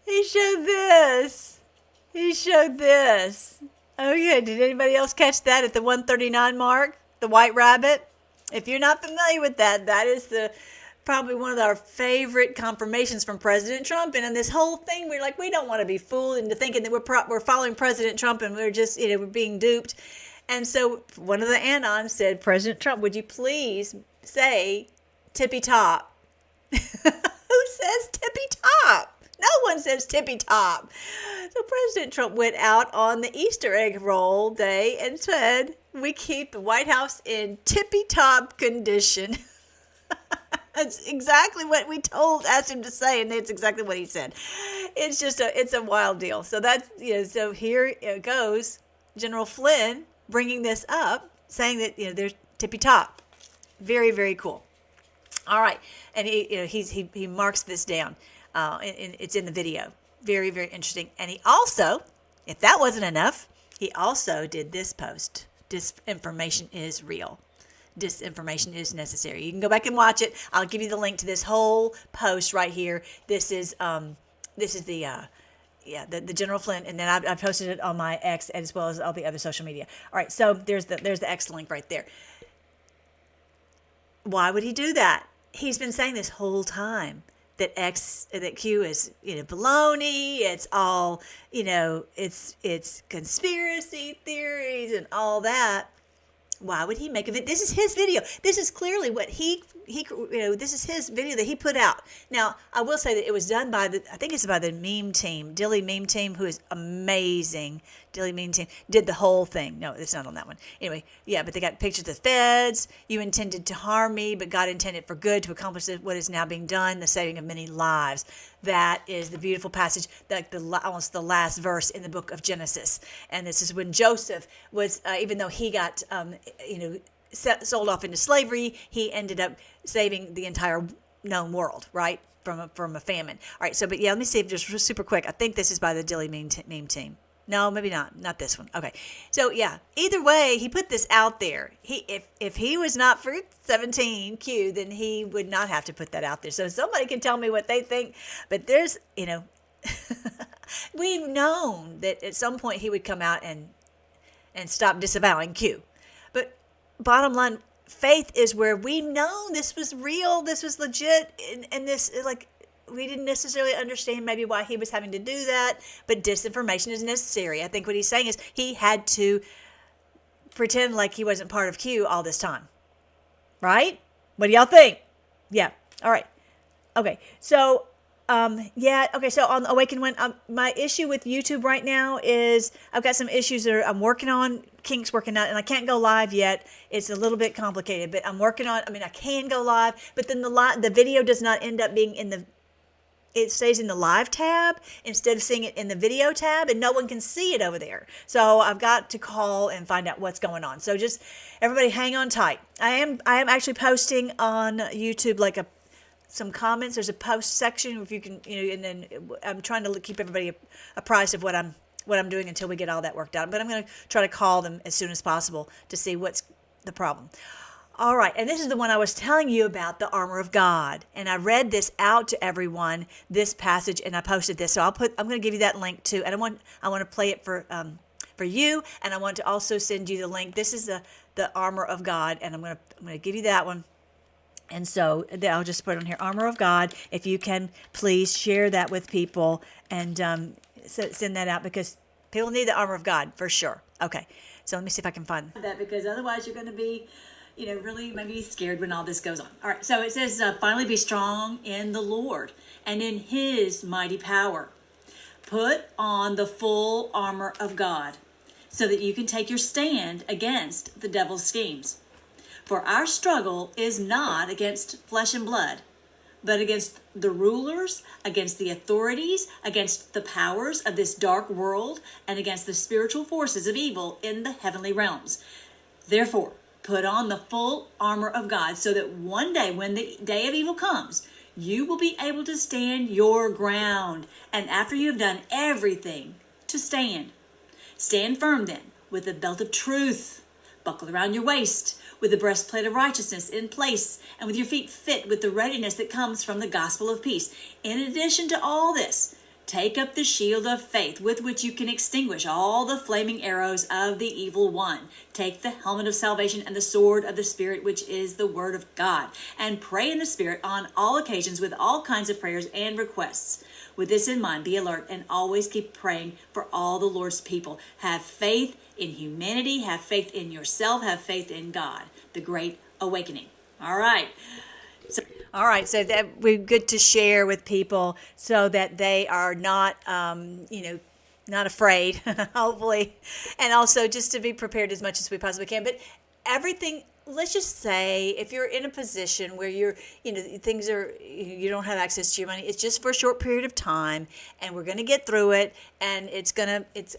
Speaker 1: he showed this. He showed this. Okay, did anybody else catch that at the 139 mark? The white rabbit? If you're not familiar with that, that is probably one of our favorite confirmations from President Trump. And in this whole thing, we're like, we don't want to be fooled into thinking that we're following President Trump and we're just, we're being duped. And so one of the Anons said, President Trump, would you please say tippy top? Who says tippy top? No one says tippy top. So President Trump went out on the Easter egg roll day and said, we keep the White House in tippy top condition. That's exactly what we asked him to say, and that's exactly what he said. It's just it's a wild deal. So that's, so here it goes. General Flynn bringing this up, saying that, they're tippy top. Very, very cool. All right. And he marks this down. It's in the video. Very, very interesting. And he also, if that wasn't enough, he also did this post. Disinformation is real. Disinformation is necessary. You can go back and watch it. I'll give you the link to this whole post right here. This is the General Flynn, and then I posted it on my X as well as all the other social media. All right, so there's the X link right there. Why would he do that? He's been saying this whole time that Q is baloney. It's all it's conspiracy theories and all that. Why would he make of it? This is his video. This is clearly what he this is his video that he put out. Now, I will say that it was done by I think it's by the meme team, Dilly Meme Team, who is amazing. Dilly Meme Team did the whole thing. No, it's not on that one. Anyway, yeah, but they got pictures of the feds. You intended to harm me, but God intended for good to accomplish what is now being done, the saving of many lives. That is the beautiful passage, like almost the last verse in the book of Genesis. And this is when Joseph was, even though he got, sold off into slavery, he ended up saving the entire known world, right, from a famine. All right, so, but yeah, let me see if just super quick. I think this is by the Dilly Meme Team. No, maybe not this one. Okay, so yeah, either way, he put this out there. If he was not for 17Q, then he would not have to put that out there. So somebody can tell me what they think, but there's, we've known that at some point he would come out and stop disavowing Q. But bottom line, faith is where we know this was real, this was legit, and this, like, we didn't necessarily understand maybe why he was having to do that, but disinformation is necessary. I think what he's saying is he had to pretend like he wasn't part of Q all this time. Right? What do y'all think? Yeah. All right. Okay. So, so on Awaken When, my issue with YouTube right now is I've got some issues that I'm working on, kinks working out, and I can't go live yet. It's a little bit complicated, but I'm working on, I can go live, but then the video does not end up being it stays in the live tab instead of seeing it in the video tab, and no one can see it over there. So I've got to call and find out what's going on. So just everybody hang on tight. I am actually posting on YouTube like some comments. There's a post section if you can, and then I'm trying to keep everybody apprised of what I'm doing until we get all that worked out. But I'm going to try to call them as soon as possible to see what's the problem. All right, and this is the one I was telling you about, the armor of God. And I read this out to everyone, this passage, and I posted this. So I'm going to give you that link too. And I want to play it for you, and I want to also send you the link. This is the armor of God, and I'm going to give you that one. And so I'll just put it on here, armor of God. If you can, please share that with people and send that out, because people need the armor of God for sure. Okay, so let me see if I can find that, because otherwise you're going to be really maybe scared when all this goes on. All right, so it says, finally be strong in the Lord and in his mighty power. Put on the full armor of God so that you can take your stand against the devil's schemes. For our struggle is not against flesh and blood, but against the rulers, against the authorities, against the powers of this dark world, and against the spiritual forces of evil in the heavenly realms. Therefore, put on the full armor of God so that one day when the day of evil comes, you will be able to stand your ground. And after you have done everything to stand, stand firm then with the belt of truth buckled around your waist, with the breastplate of righteousness in place, and with your feet fit with the readiness that comes from the gospel of peace. In addition to all this, take up the shield of faith with which you can extinguish all the flaming arrows of the evil one. Take the helmet of salvation and the sword of the Spirit, which is the word of God, and pray in the Spirit on all occasions with all kinds of prayers and requests. With this in mind, be alert and always keep praying for all the Lord's people. Have faith in humanity, have faith in yourself, have faith in God. The Great Awakening. All right. So that we're good to share with people so that they are not, not afraid, hopefully, and also just to be prepared as much as we possibly can. But everything, let's just say, if you're in a position where you don't have access to your money, it's just for a short period of time, and we're going to get through it, and it's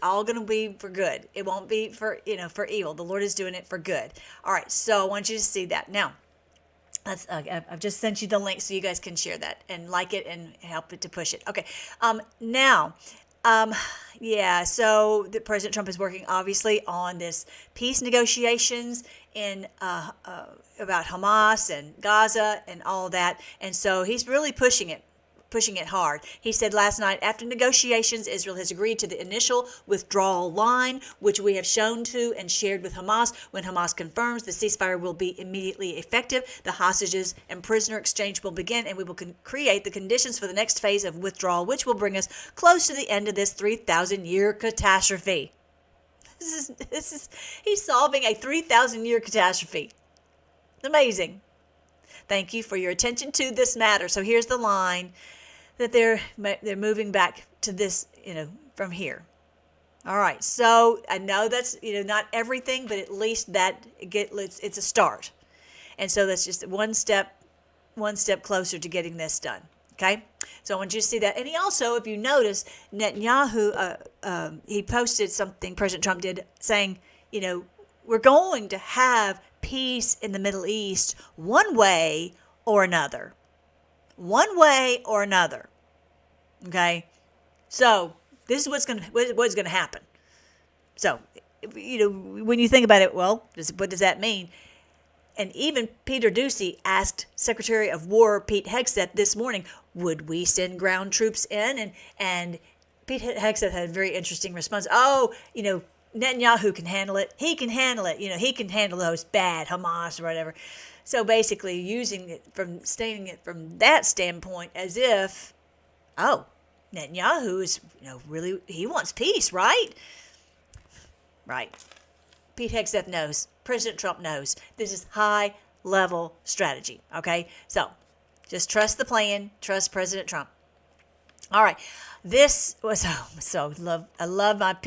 Speaker 1: all going to be for good. It won't be for evil. The Lord is doing it for good. All right. So I want you to see that now. I've just sent you the link so you guys can share that and like it and help it to push it. Okay. So President Trump is working obviously on this peace negotiations about Hamas and Gaza and all that. And so he's really pushing it hard. He said last night, after negotiations, Israel has agreed to the initial withdrawal line, which we have shown to and shared with Hamas. When Hamas confirms, the ceasefire will be immediately effective. The hostages and prisoner exchange will begin, and we will create the conditions for the next phase of withdrawal, which will bring us close to the end of this 3,000-year catastrophe. He's solving a 3,000-year catastrophe. Amazing. Thank you for your attention to this matter. So here's the line that they're moving back to this, from here. All right. So I know that's, not everything, but at least it's a start. And so that's just one step closer to getting this done. Okay. So I want you to see that. And he also, if you notice, Netanyahu, he posted something President Trump did saying, we're going to have peace in the Middle East one way or another. One way or another. Okay? So, this is what's going to happen. So, when you think about it, well, what does that mean? And even Peter Doocy asked Secretary of War Pete Hegseth this morning, would we send ground troops in? And Pete Hegseth had a very interesting response. Netanyahu can handle it. He can handle it. He can handle those bad Hamas or whatever. So basically stating it from that standpoint as if, Netanyahu is, really, he wants peace, right? Right. Pete Hegseth knows. President Trump knows. This is high-level strategy, okay? So just trust the plan. Trust President Trump. All right. This was I love my Matt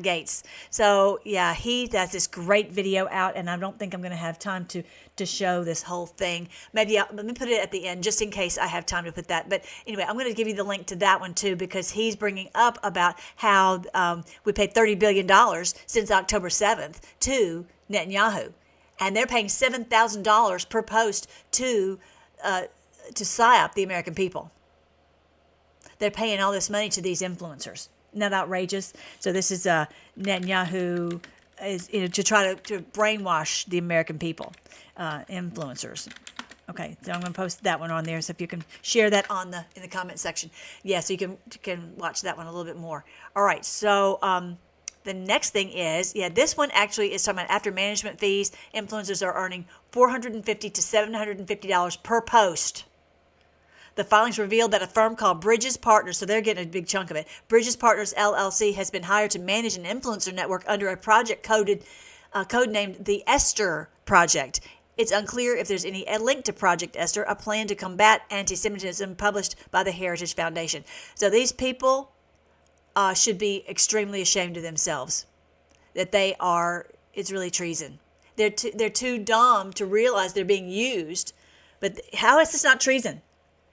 Speaker 1: Gaetz. So yeah, he has this great video out, and I don't think I'm going to have time to show this whole thing. Maybe let me put it at the end just in case I have time to put that. But anyway, I'm going to give you the link to that one too, because he's bringing up about how we paid $30 billion since October 7th to Netanyahu, and they're paying $7,000 per post to PSYOP the American people. They're paying all this money to these influencers. Isn't that outrageous? So this is Netanyahu is to try to brainwash the American people, influencers. Okay, so I'm going to post that one on there. So if you can share that in the comment section, so you can watch that one a little bit more. All right, so the next thing is this one actually is talking about after management fees, influencers are earning $450 to $750 per post. The filings revealed that a firm called Bridges Partners, so they're getting a big chunk of it, Bridges Partners LLC has been hired to manage an influencer network under a project codenamed the Esther Project. It's unclear if there's any link to Project Esther, a plan to combat anti-Semitism published by the Heritage Foundation. So these people should be extremely ashamed of themselves, that it's really treason. They're too dumb to realize they're being used. But how is this not treason?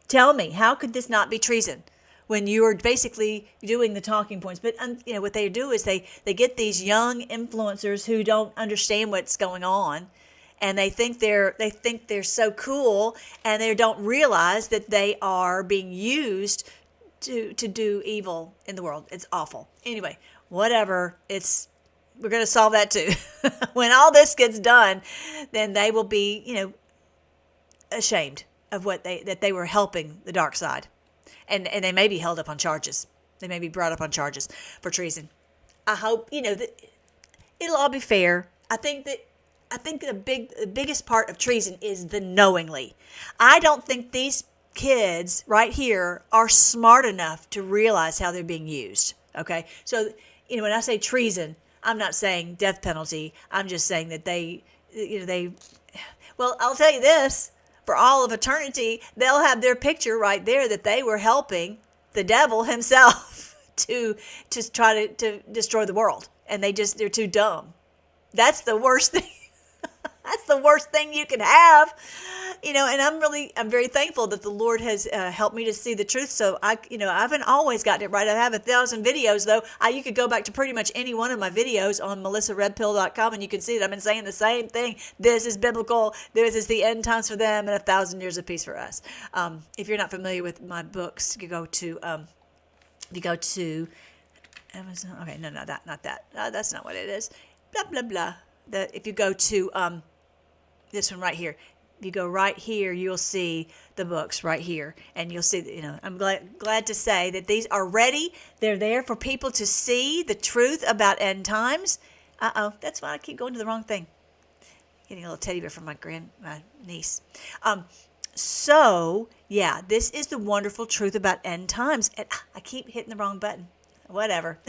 Speaker 1: Tell me, how could this not be treason when you are basically doing the talking points? But what they do is they get these young influencers who don't understand what's going on, and they think they're so cool, and they don't realize that they are being used to do evil in the world. It's awful. Anyway, whatever. We're going to solve that too. When all this gets done, then they will be, ashamed of that they were helping the dark side, and they may be held up on charges. They may be brought up on charges for treason. I hope that it'll all be fair. I think the biggest part of treason is the knowingly. I don't think these kids right here are smart enough to realize how they're being used. Okay, so when I say treason, I'm not saying death penalty. I'm just saying that well, I'll tell you this. For all of eternity, they'll have their picture right there that they were helping the devil himself to try to destroy the world. And they're too dumb. That's the worst thing. That's the worst thing you can have. And I'm very thankful that the Lord has helped me to see the truth. So I haven't always gotten it right. I have 1,000 videos though. You could go back to pretty much any one of my videos on melissaredpill.com and you can see that I've been saying the same thing. This is biblical. This is the end times for them and 1,000 years of peace for us. If you're not familiar with my books, you go to Amazon. Okay, no, not that. That's not what it is. Blah blah blah. If you go to this one right here. If you go right here, you'll see the books right here. And you'll see, I'm glad to say that these are ready. They're there for people to see the truth about end times. That's why I keep going to the wrong thing. Getting a little teddy bear from my niece. So, yeah, this is the wonderful truth about end times. And I keep hitting the wrong button. Whatever.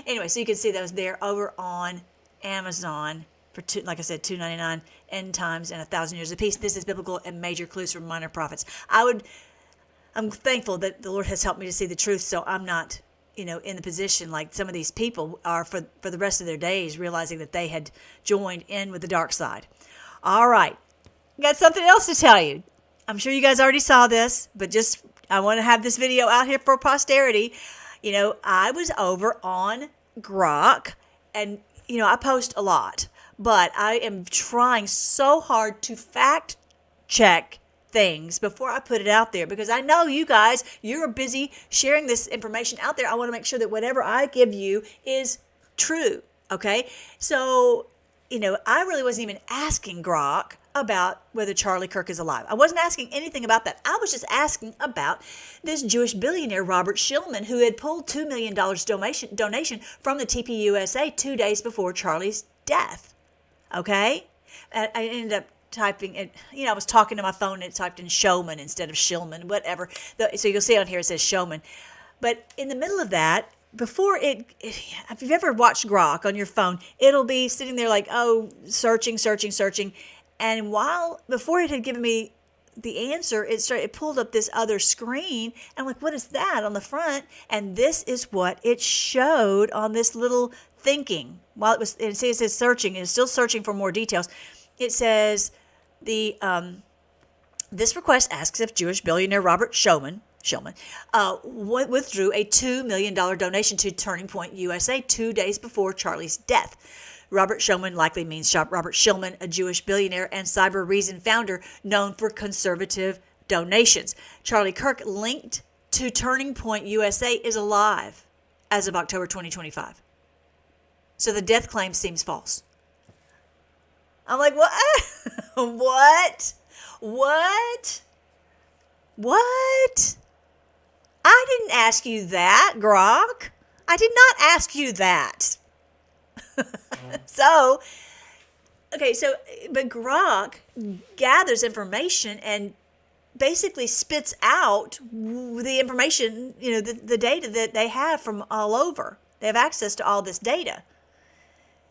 Speaker 1: Anyway, so you can see those there over on Amazon. For like I said, $2.99, end times, and 1,000 years of peace. This is biblical and major clues from minor prophets. I'm thankful that the Lord has helped me to see the truth, so I'm not, in the position like some of these people are for the rest of their days, realizing that they had joined in with the dark side. All right, got something else to tell you. I'm sure you guys already saw this, but I want to have this video out here for posterity. I was over on Grok, and I post a lot. But I am trying so hard to fact check things before I put it out there because I know you guys, you're busy sharing this information out there. I want to make sure that whatever I give you is true. Okay. So, I really wasn't even asking Grok about whether Charlie Kirk is alive. I wasn't asking anything about that. I was just asking about this Jewish billionaire, Robert Shillman, who had pulled $2 million donation from the TPUSA 2 days before Charlie's death. Okay? I ended up typing it, I was talking to my phone and it typed in Showman instead of Shillman, whatever. So you'll see on here it says Showman. But in the middle of that, before if you've ever watched Grok on your phone, it'll be sitting there like, searching. And before it had given me the answer, it pulled up this other screen. And I'm like, what is that on the front? And this is what it showed on this little thinking. While it says searching, and it's still searching for more details. It says this request asks if Jewish billionaire Robert Shillman withdrew a $2 million donation to Turning Point USA 2 days before Charlie's death. Robert Shillman likely means Robert Shillman, a Jewish billionaire and Cyber Reason founder known for conservative donations. Charlie Kirk, linked to Turning Point USA, is alive as of October 2025. So the death claim seems false. I'm like, what? What? I didn't ask you that, Grok. I did not ask you that. But Grok gathers information and basically spits out the information, the data that they have from all over. They have access to all this data.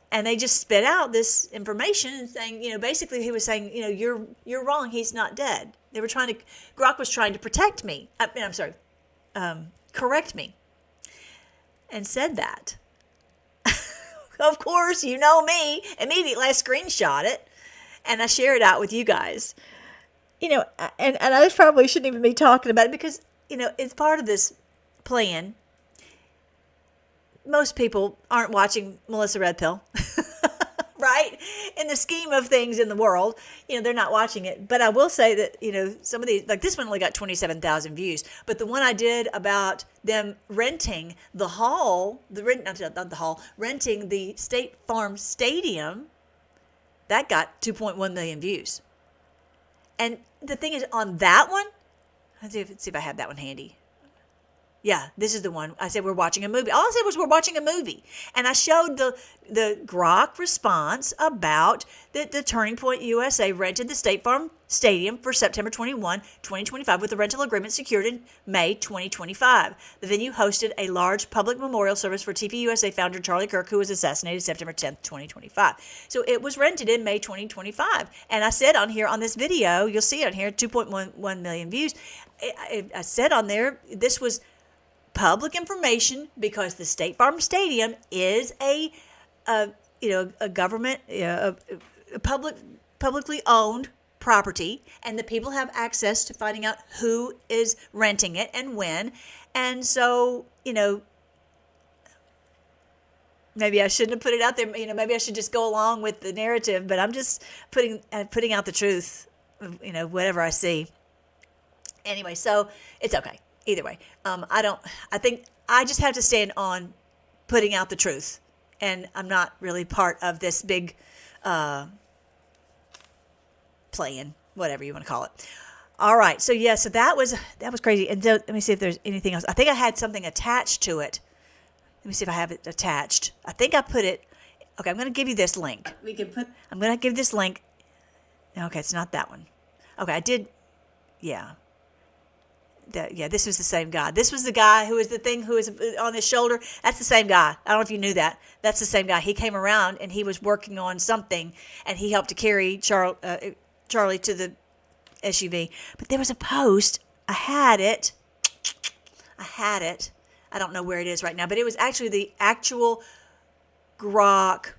Speaker 1: And they just spit out this information and saying, basically he was saying, you're wrong. He's not dead. Grok was trying to protect me. Correct me. And said that. Of course, you know me. Immediately I screenshot it and I share it out with you guys. And I probably shouldn't even be talking about it because, it's part of this plan. Most people aren't watching Melissa Red Pill, right? in the scheme of things in the world, they're not watching it. But I will say that, some of these, like this one only got 27,000 views. But the one I did about them renting the hall, not the hall, renting the State Farm Stadium, that got 2.1 million views. And the thing is, on that one, let's see if I have that one handy. Yeah, this is the one. I said we're watching a movie. All I said was we're watching a movie. And I showed the Grok response about the Turning Point USA rented the State Farm Stadium for September 21, 2025 with the rental agreement secured in May 2025. The venue hosted a large public memorial service for TPUSA founder Charlie Kirk, who was assassinated September 10th, 2025. So it was rented in May 2025. And I said on here on this video, you'll see it on here, 2.1 million views. I said on there, this was public information because the State Farm Stadium is a government, a publicly owned property, and the people have access to finding out who is renting it and when. And so, maybe I shouldn't have put it out there. Maybe I should just go along with the narrative, but I'm just putting out the truth, whatever I see. Anyway, so it's okay. Either way, I think I just have to stand on putting out the truth, and I'm not really part of this big plan, whatever you want to call it. All right, so so that was crazy. And so, let me see if there's anything else. I think I had something attached to it. Let me see if I have it attached. I think I put it. Okay, I'm going to give you this link. I'm going to give this link. Okay, it's not that one. Okay, I did. Yeah. This was the same guy. This was the guy who was on his shoulder. That's the same guy. I don't know if you knew that. That's the same guy. He came around and he was working on something, and he helped to carry Charlie to the SUV. But there was a post. I had it. I don't know where it is right now, but it was actually the actual Grok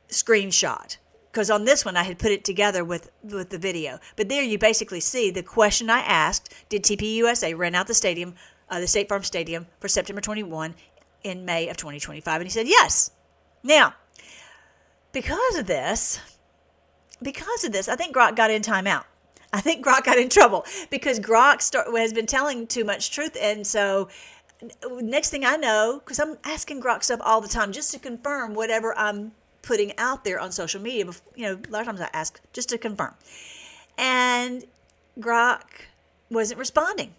Speaker 1: screenshot. Because on this one, I had put it together with the video. But there you basically see the question I asked, did TPUSA rent out the stadium, the State Farm Stadium, for September 21 in May of 2025? And he said yes. Now, because of this, I think Grok got in timeout. I think Grok got in trouble because Grok has been telling too much truth. And so next thing I know, because I'm asking Grok stuff all the time just to confirm whatever I'm putting out there on social media, a lot of times I ask just to confirm, and Grok wasn't responding.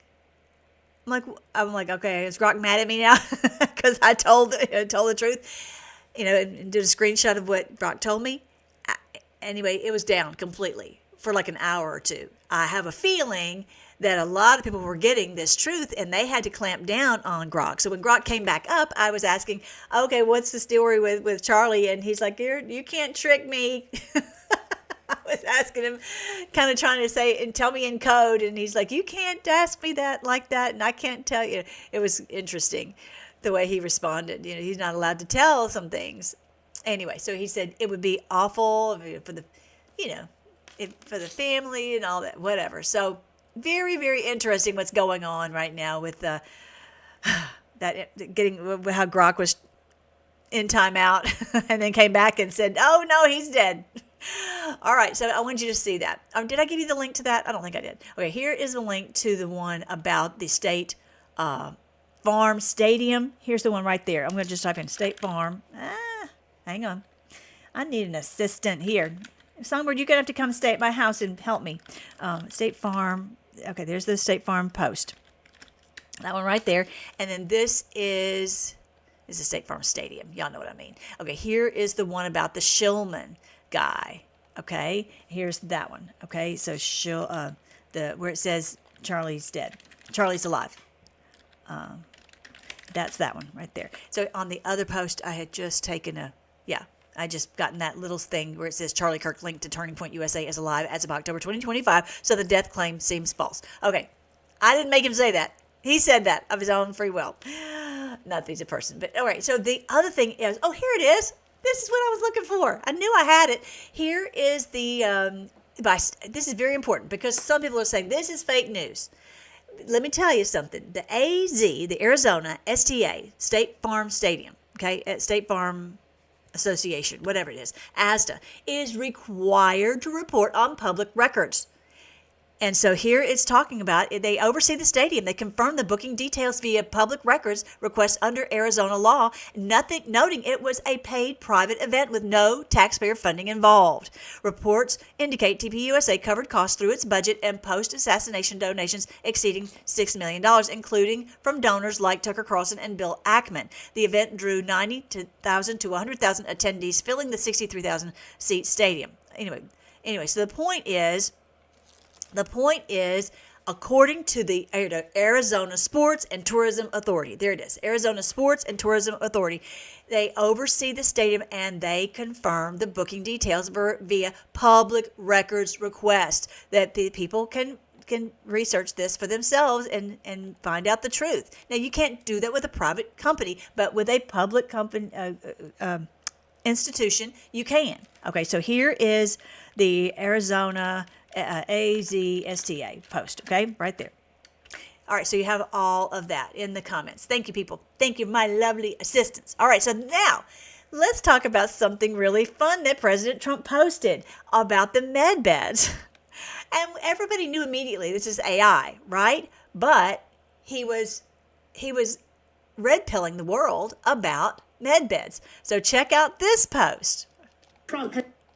Speaker 1: I'm like, okay, is Grok mad at me now because I told the truth, and did a screenshot of what Grok told me. Anyway, it was down completely for like an hour or two. I have a feeling that a lot of people were getting this truth, and they had to clamp down on Grok. So when Grok came back up, I was asking, okay, what's the story with Charlie? And he's like, you can't trick me. I was asking him, kind of trying to say and tell me in code, and he's like, you can't ask me that like that, and I can't tell you. It was interesting the way he responded. He's not allowed to tell some things. Anyway, so he said it would be awful for the, for the family and all that, whatever. So very, very interesting what's going on right now with that getting how Grok was in timeout and then came back and said, oh no, he's dead. All right, so I want you to see that. Did I give you the link to that? I don't think I did. Okay, here is the link to the one about the State Farm Stadium. Here's the one right there. I'm going to just type in State Farm. Hang on. I need an assistant here. Songbird, you're going to have to come stay at my house and help me. State Farm. Okay, there's the State Farm post. That one right there. And then this is the State Farm Stadium. Y'all know what I mean. Okay, here is the one about the Shillman guy. Okay, here's that one. Okay, so where it says Charlie's dead. Charlie's alive. That's that one right there. So on the other post, I had just taken I just gotten that little thing where it says Charlie Kirk linked to Turning Point USA is alive as of October 2025. So the death claim seems false. Okay. I didn't make him say that. He said that of his own free will. Not that he's a person. But all right. So the other thing is, here it is. This is what I was looking for. I knew I had it. Here is this is very important because some people are saying this is fake news. Let me tell you something. The AZ, the Arizona STA, State Farm Stadium, okay, at State Farm Association, whatever it is, ASDA, is required to report on public records. And so here it's talking about they oversee the stadium. They confirm the booking details via public records request under Arizona law, noting it was a paid private event with no taxpayer funding involved. Reports indicate TPUSA covered costs through its budget and post-assassination donations exceeding $6 million, including from donors like Tucker Carlson and Bill Ackman. The event drew 90,000 to 100,000 attendees, filling the 63,000-seat stadium. Anyway, so the point is, according to the Arizona Sports and Tourism Authority, there it is, Arizona Sports and Tourism Authority, they oversee the stadium and they confirm the booking details via public records request, that the people can research this for themselves and find out the truth. Now, you can't do that with a private company, but with a public company institution, you can. Okay, so here is the Arizona AZSTA post, okay, right there. All right, so you have all of that in the comments. Thank you, people. Thank you, my lovely assistants. All right, so now let's talk about something really fun that President Trump posted about the med beds. And everybody knew immediately this is AI, right? But he was red pilling the world about med beds. So check out this post.
Speaker 11: Trump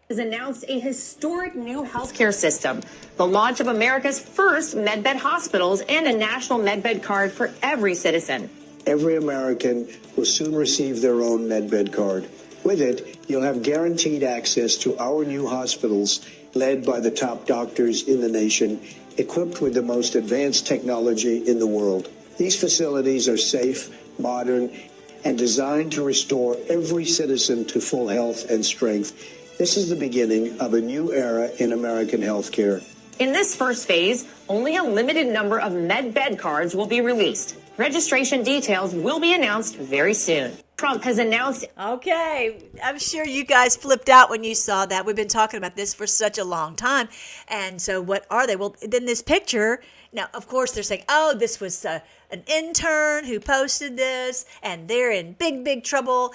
Speaker 11: has announced a historic new healthcare system, the launch of America's first medbed hospitals, and a national medbed card for every citizen.
Speaker 12: Every American will soon receive their own medbed card. With it, you'll have guaranteed access to our new hospitals led by the top doctors in the nation, equipped with the most advanced technology in the world. These facilities are safe, modern, and designed to restore every citizen to full health and strength. This is the beginning of a new era in American healthcare.
Speaker 11: In this first phase, only a limited number of medbed cards will be released. Registration details will be announced very soon. Trump has announced...
Speaker 1: Okay, I'm sure you guys flipped out when you saw that. We've been talking about this for such a long time. And so what are they? Well, then this picture, now, of course, they're saying, oh, this was an intern who posted this, and they're in big, big trouble.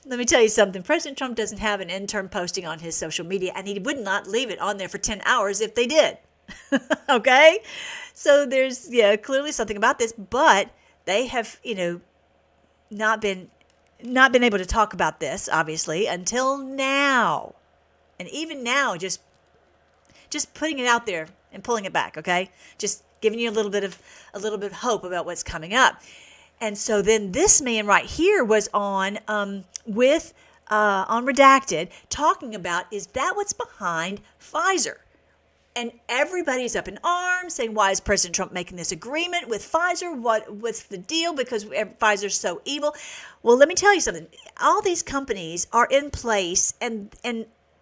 Speaker 1: Let me tell you something. President Trump doesn't have an intern posting on his social media, and he would not leave it on there for 10 hours if they did. Okay? So there's, clearly something about this, but they have, not been able to talk about this, obviously, until now. And even now, just putting it out there and pulling it back, okay? Just giving you a little bit of hope about what's coming up. And so then this man right here was on Redacted, talking about, is that what's behind Pfizer? And everybody's up in arms saying, why is President Trump making this agreement with Pfizer? What's the deal? Because Pfizer's so evil. Well, let me tell you something. All these companies are in place and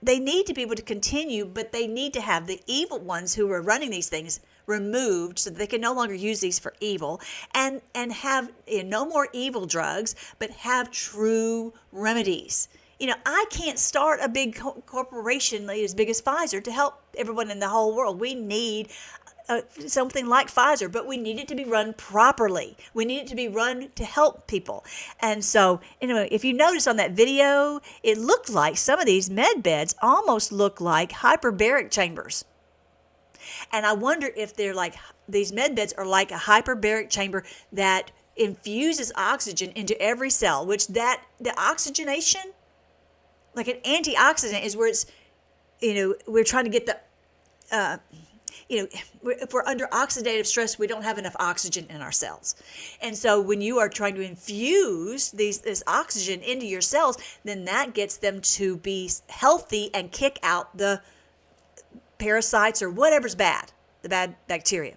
Speaker 1: they need to be able to continue, but they need to have the evil ones who are running these things removed so that they can no longer use these for evil and have no more evil drugs, but have true remedies. I can't start a big corporation as big as Pfizer to help everyone in the whole world. We need something like Pfizer, but we need it to be run properly. We need it to be run to help people. And so, anyway, if you notice on that video, it looked like some of these med beds almost look like hyperbaric chambers. And I wonder if they're like, these med beds are like a hyperbaric chamber that infuses oxygen into every cell, which the oxygenation, like an antioxidant, is where it's, we're trying to get the, if we're under oxidative stress, we don't have enough oxygen in our cells. And so when you are trying to infuse this oxygen into your cells, then that gets them to be healthy and kick out the parasites or whatever's bad, the bad bacteria.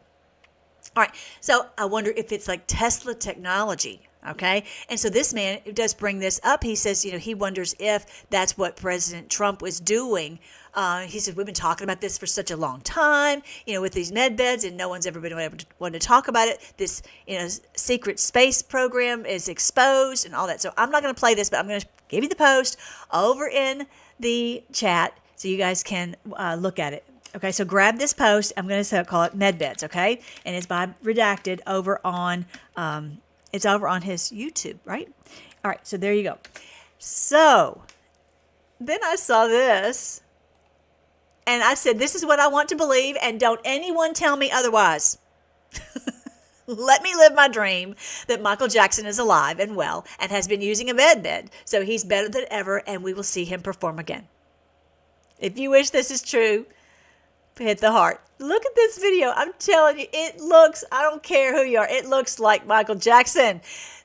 Speaker 1: All right, so I wonder if it's like Tesla technology, okay? And so this man does bring this up. He says, he wonders if that's what President Trump was doing. He said, we've been talking about this for such a long time, with these med beds, and no one's ever been able to talk about it. This, secret space program is exposed and all that. So I'm not going to play this, but I'm going to give you the post over in the chat so you guys can look at it. Okay, so grab this post. I'm going to call it Med Beds, okay? And it's by Redacted over on, it's over on his YouTube, right? All right, so there you go. So then I saw this, and I said, this is what I want to believe, and don't anyone tell me otherwise. Let me live my dream that Michael Jackson is alive and well and has been using a bed, so he's better than ever, and we will see him perform again. If you wish this is true, hit the heart. Look at this video. I'm telling you, it looks, I don't care who you are, it looks like Michael Jackson.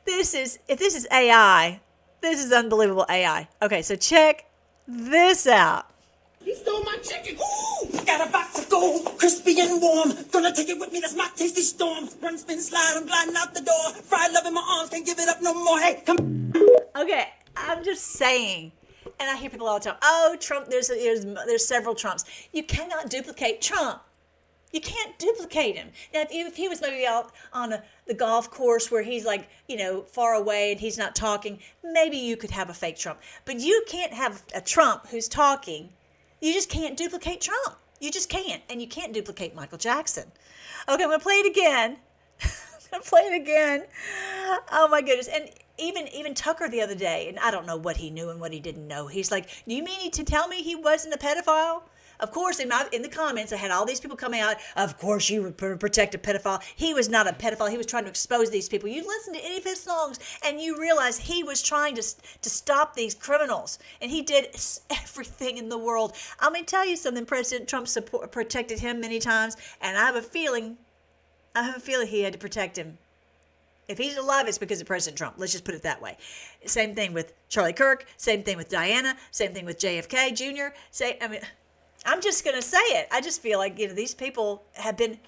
Speaker 1: If this is AI, this is unbelievable AI. Okay, so check this out.
Speaker 13: You stole my chicken. Ooh, got a box of gold, crispy and warm. Gonna take it with me, that's my tasty storm. Run, spin, slide, I'm gliding out the door. Fried love in my arms, can't give it up no more. Hey, come.
Speaker 1: Okay, I'm just saying, and I hear people all the time, oh, Trump, there's several Trumps. You cannot duplicate Trump. You can't duplicate him. Now, if he was maybe out on the golf course where he's like, far away and he's not talking, maybe you could have a fake Trump. But you can't have a Trump who's talking. You just can't duplicate Trump. You just can't. And you can't duplicate Michael Jackson. Okay, I'm going to play it again. Oh, my goodness. And even Tucker the other day, and I don't know what he knew and what he didn't know. He's like, do you mean to tell me he wasn't a pedophile? Of course, in the comments, I had all these people coming out, of course you would protect a pedophile. He was not a pedophile. He was trying to expose these people. You listen to any of his songs, and you realize he was trying to stop these criminals. And he did everything in the world. I'm going to tell you something. President Trump protected him many times, and I have a feeling he had to protect him. If he's alive, it's because of President Trump. Let's just put it that way. Same thing with Charlie Kirk. Same thing with Diana. Same thing with JFK Jr. I'm just going to say it. I just feel like, these people have been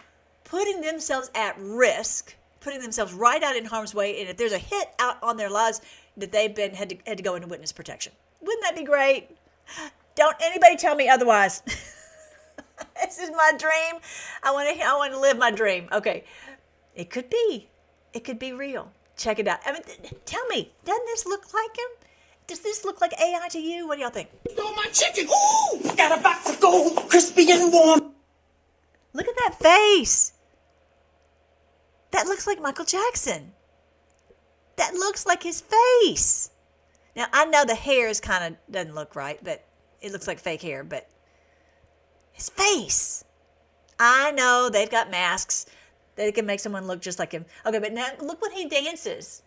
Speaker 1: putting themselves at risk, putting themselves right out in harm's way. And if there's a hit out on their lives, that they've had to go into witness protection. Wouldn't that be great? Don't anybody tell me otherwise. This is my dream. I want to live my dream. Okay. It could be real. Check it out. Tell me, doesn't this look like him? Does this look like AI to you? What do y'all think?
Speaker 13: Stole my chicken. Ooh, got a box of gold, crispy and warm.
Speaker 1: Look at that face. That looks like Michael Jackson. That looks like his face. Now, I know the hair doesn't look right, but it looks like fake hair, but his face. I know they've got masks that can make someone look just like him. Okay, but now look when he dances.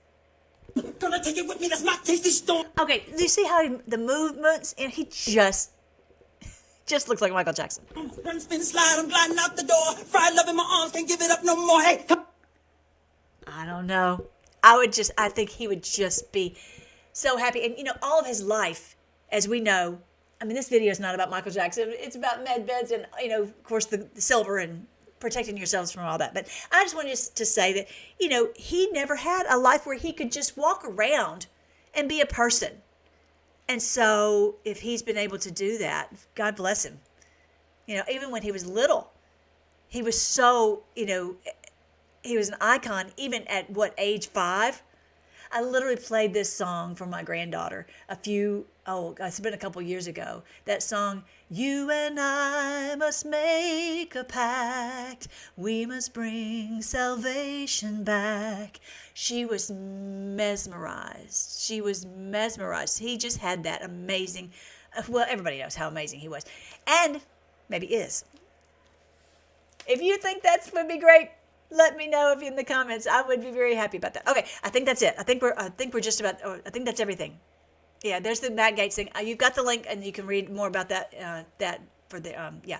Speaker 13: Gonna take it with me, that's my tasty storm.
Speaker 1: Okay, do you see how the movements, and he just looks like Michael Jackson.
Speaker 13: Run, spin, slide, I'm gliding out the door. Fried love in my arms, can't give it up no more. Hey, come.
Speaker 1: I don't know. I think he would just be so happy. And, all of his life, as we know, this video is not about Michael Jackson. It's about med beds and, of course, the silver and protecting yourselves from all that. But I just wanted to say that, he never had a life where he could just walk around and be a person. And so if he's been able to do that, God bless him. Even when he was little, he was so, he was an icon, even at age 5. I literally played this song for my granddaughter it's been a couple years ago. That song, you and I must make a pact. We must bring salvation back. She was mesmerized. He just had that amazing, everybody knows how amazing he was. And maybe is. If you think that would be great, let me know in the comments. I would be very happy about that. Okay, I think that's it. I think we're just about. I think that's everything. Yeah, there's the Matt Gaetz thing. You've got the link, and you can read more about that. Yeah.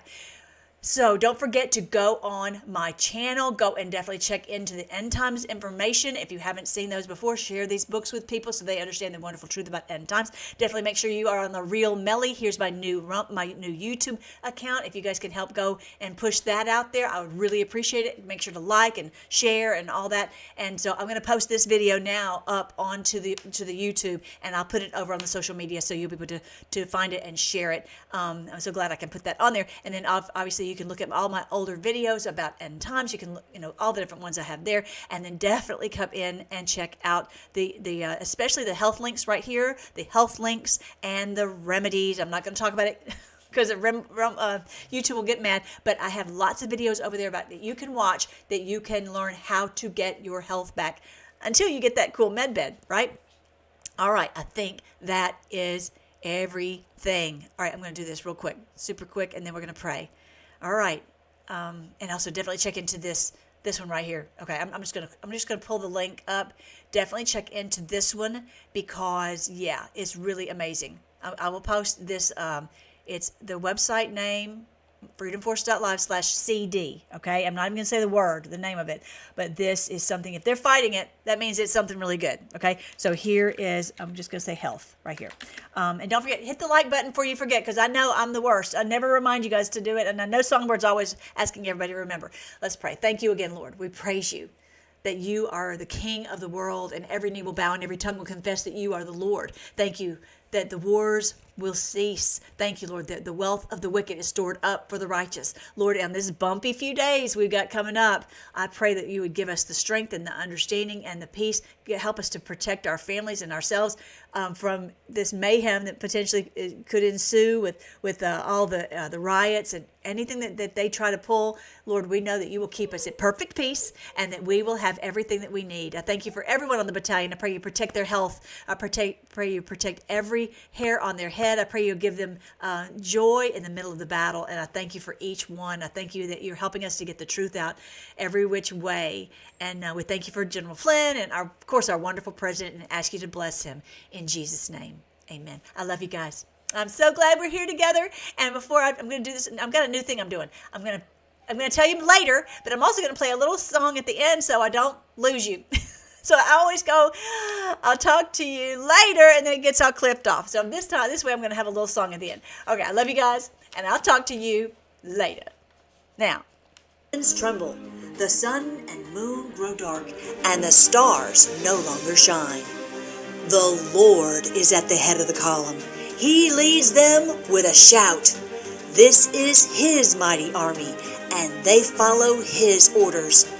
Speaker 1: So don't forget to go on my channel. Go and definitely check into the end times information. If you haven't seen those before, share these books with people so they understand the wonderful truth about end times. Definitely make sure you are on the Real Melly. Here's my new YouTube account. If you guys can help go and push that out there, I would really appreciate it. Make sure to like and share and all that. And so I'm going to post this video now up onto the YouTube, and I'll put it over on the social media so you'll be able to find it and share it. I'm so glad I can put that on there. And then obviously you can look at all my older videos about end times. You can look, all the different ones I have there, and then definitely come in and check out the especially the health links right here, the health links and the remedies. I'm not going to talk about it because YouTube will get mad, but I have lots of videos over there that you can watch that you can learn how to get your health back until you get that cool med bed, right? All right, I think that is everything. All right, I'm going to do this real quick, super quick, and then we're going to pray. All right, and also definitely check into this one right here. Okay, I'm just gonna pull the link up. Definitely check into this one because yeah, it's really amazing. I will post this. It's the website name, freedomforce.live/CD. Okay, I'm not even gonna say the name of it, but this is something. If they're fighting it, that means it's something really good. Okay, so here is. I'm just gonna say health right here, and don't forget, hit the like button before you forget, because I know I'm the worst. I never remind you guys to do it, and I know Songbird's always asking everybody to remember. Let's pray. Thank you again, Lord. We praise you that you are the King of the world, and every knee will bow and every tongue will confess that you are the Lord. Thank you that the wars will cease. Thank you, Lord, that the wealth of the wicked is stored up for the righteous. Lord, on this bumpy few days we've got coming up, I pray that you would give us the strength and the understanding and the peace. Help us to protect our families and ourselves from this mayhem that potentially could ensue with all the riots and anything that they try to pull. Lord, we know that you will keep us at perfect peace and that we will have everything that we need. I thank you for everyone on the battalion. I pray you protect their health. I pray you protect every hair on their head. I pray you give them joy in the middle of the battle. And I thank you for each one. I thank you that you're helping us to get the truth out every which way. And we thank you for General Flynn and, of course, our wonderful president, and ask you to bless him in Jesus' name. Amen. I love you guys. I'm so glad we're here together. And before I'm going to do this, I've got a new thing I'm doing. I'm going to tell you later, but I'm also going to play a little song at the end so I don't lose you. So I always go, I'll talk to you later, and then it gets all clipped off. So this way I'm going to have a little song at the end. Okay, I love you guys, and I'll talk to you later. Now, heavens tremble, the sun and moon grow dark, and the stars no longer shine. The Lord is at the head of the column. He leads them with a shout. This is his mighty army, and they follow his orders.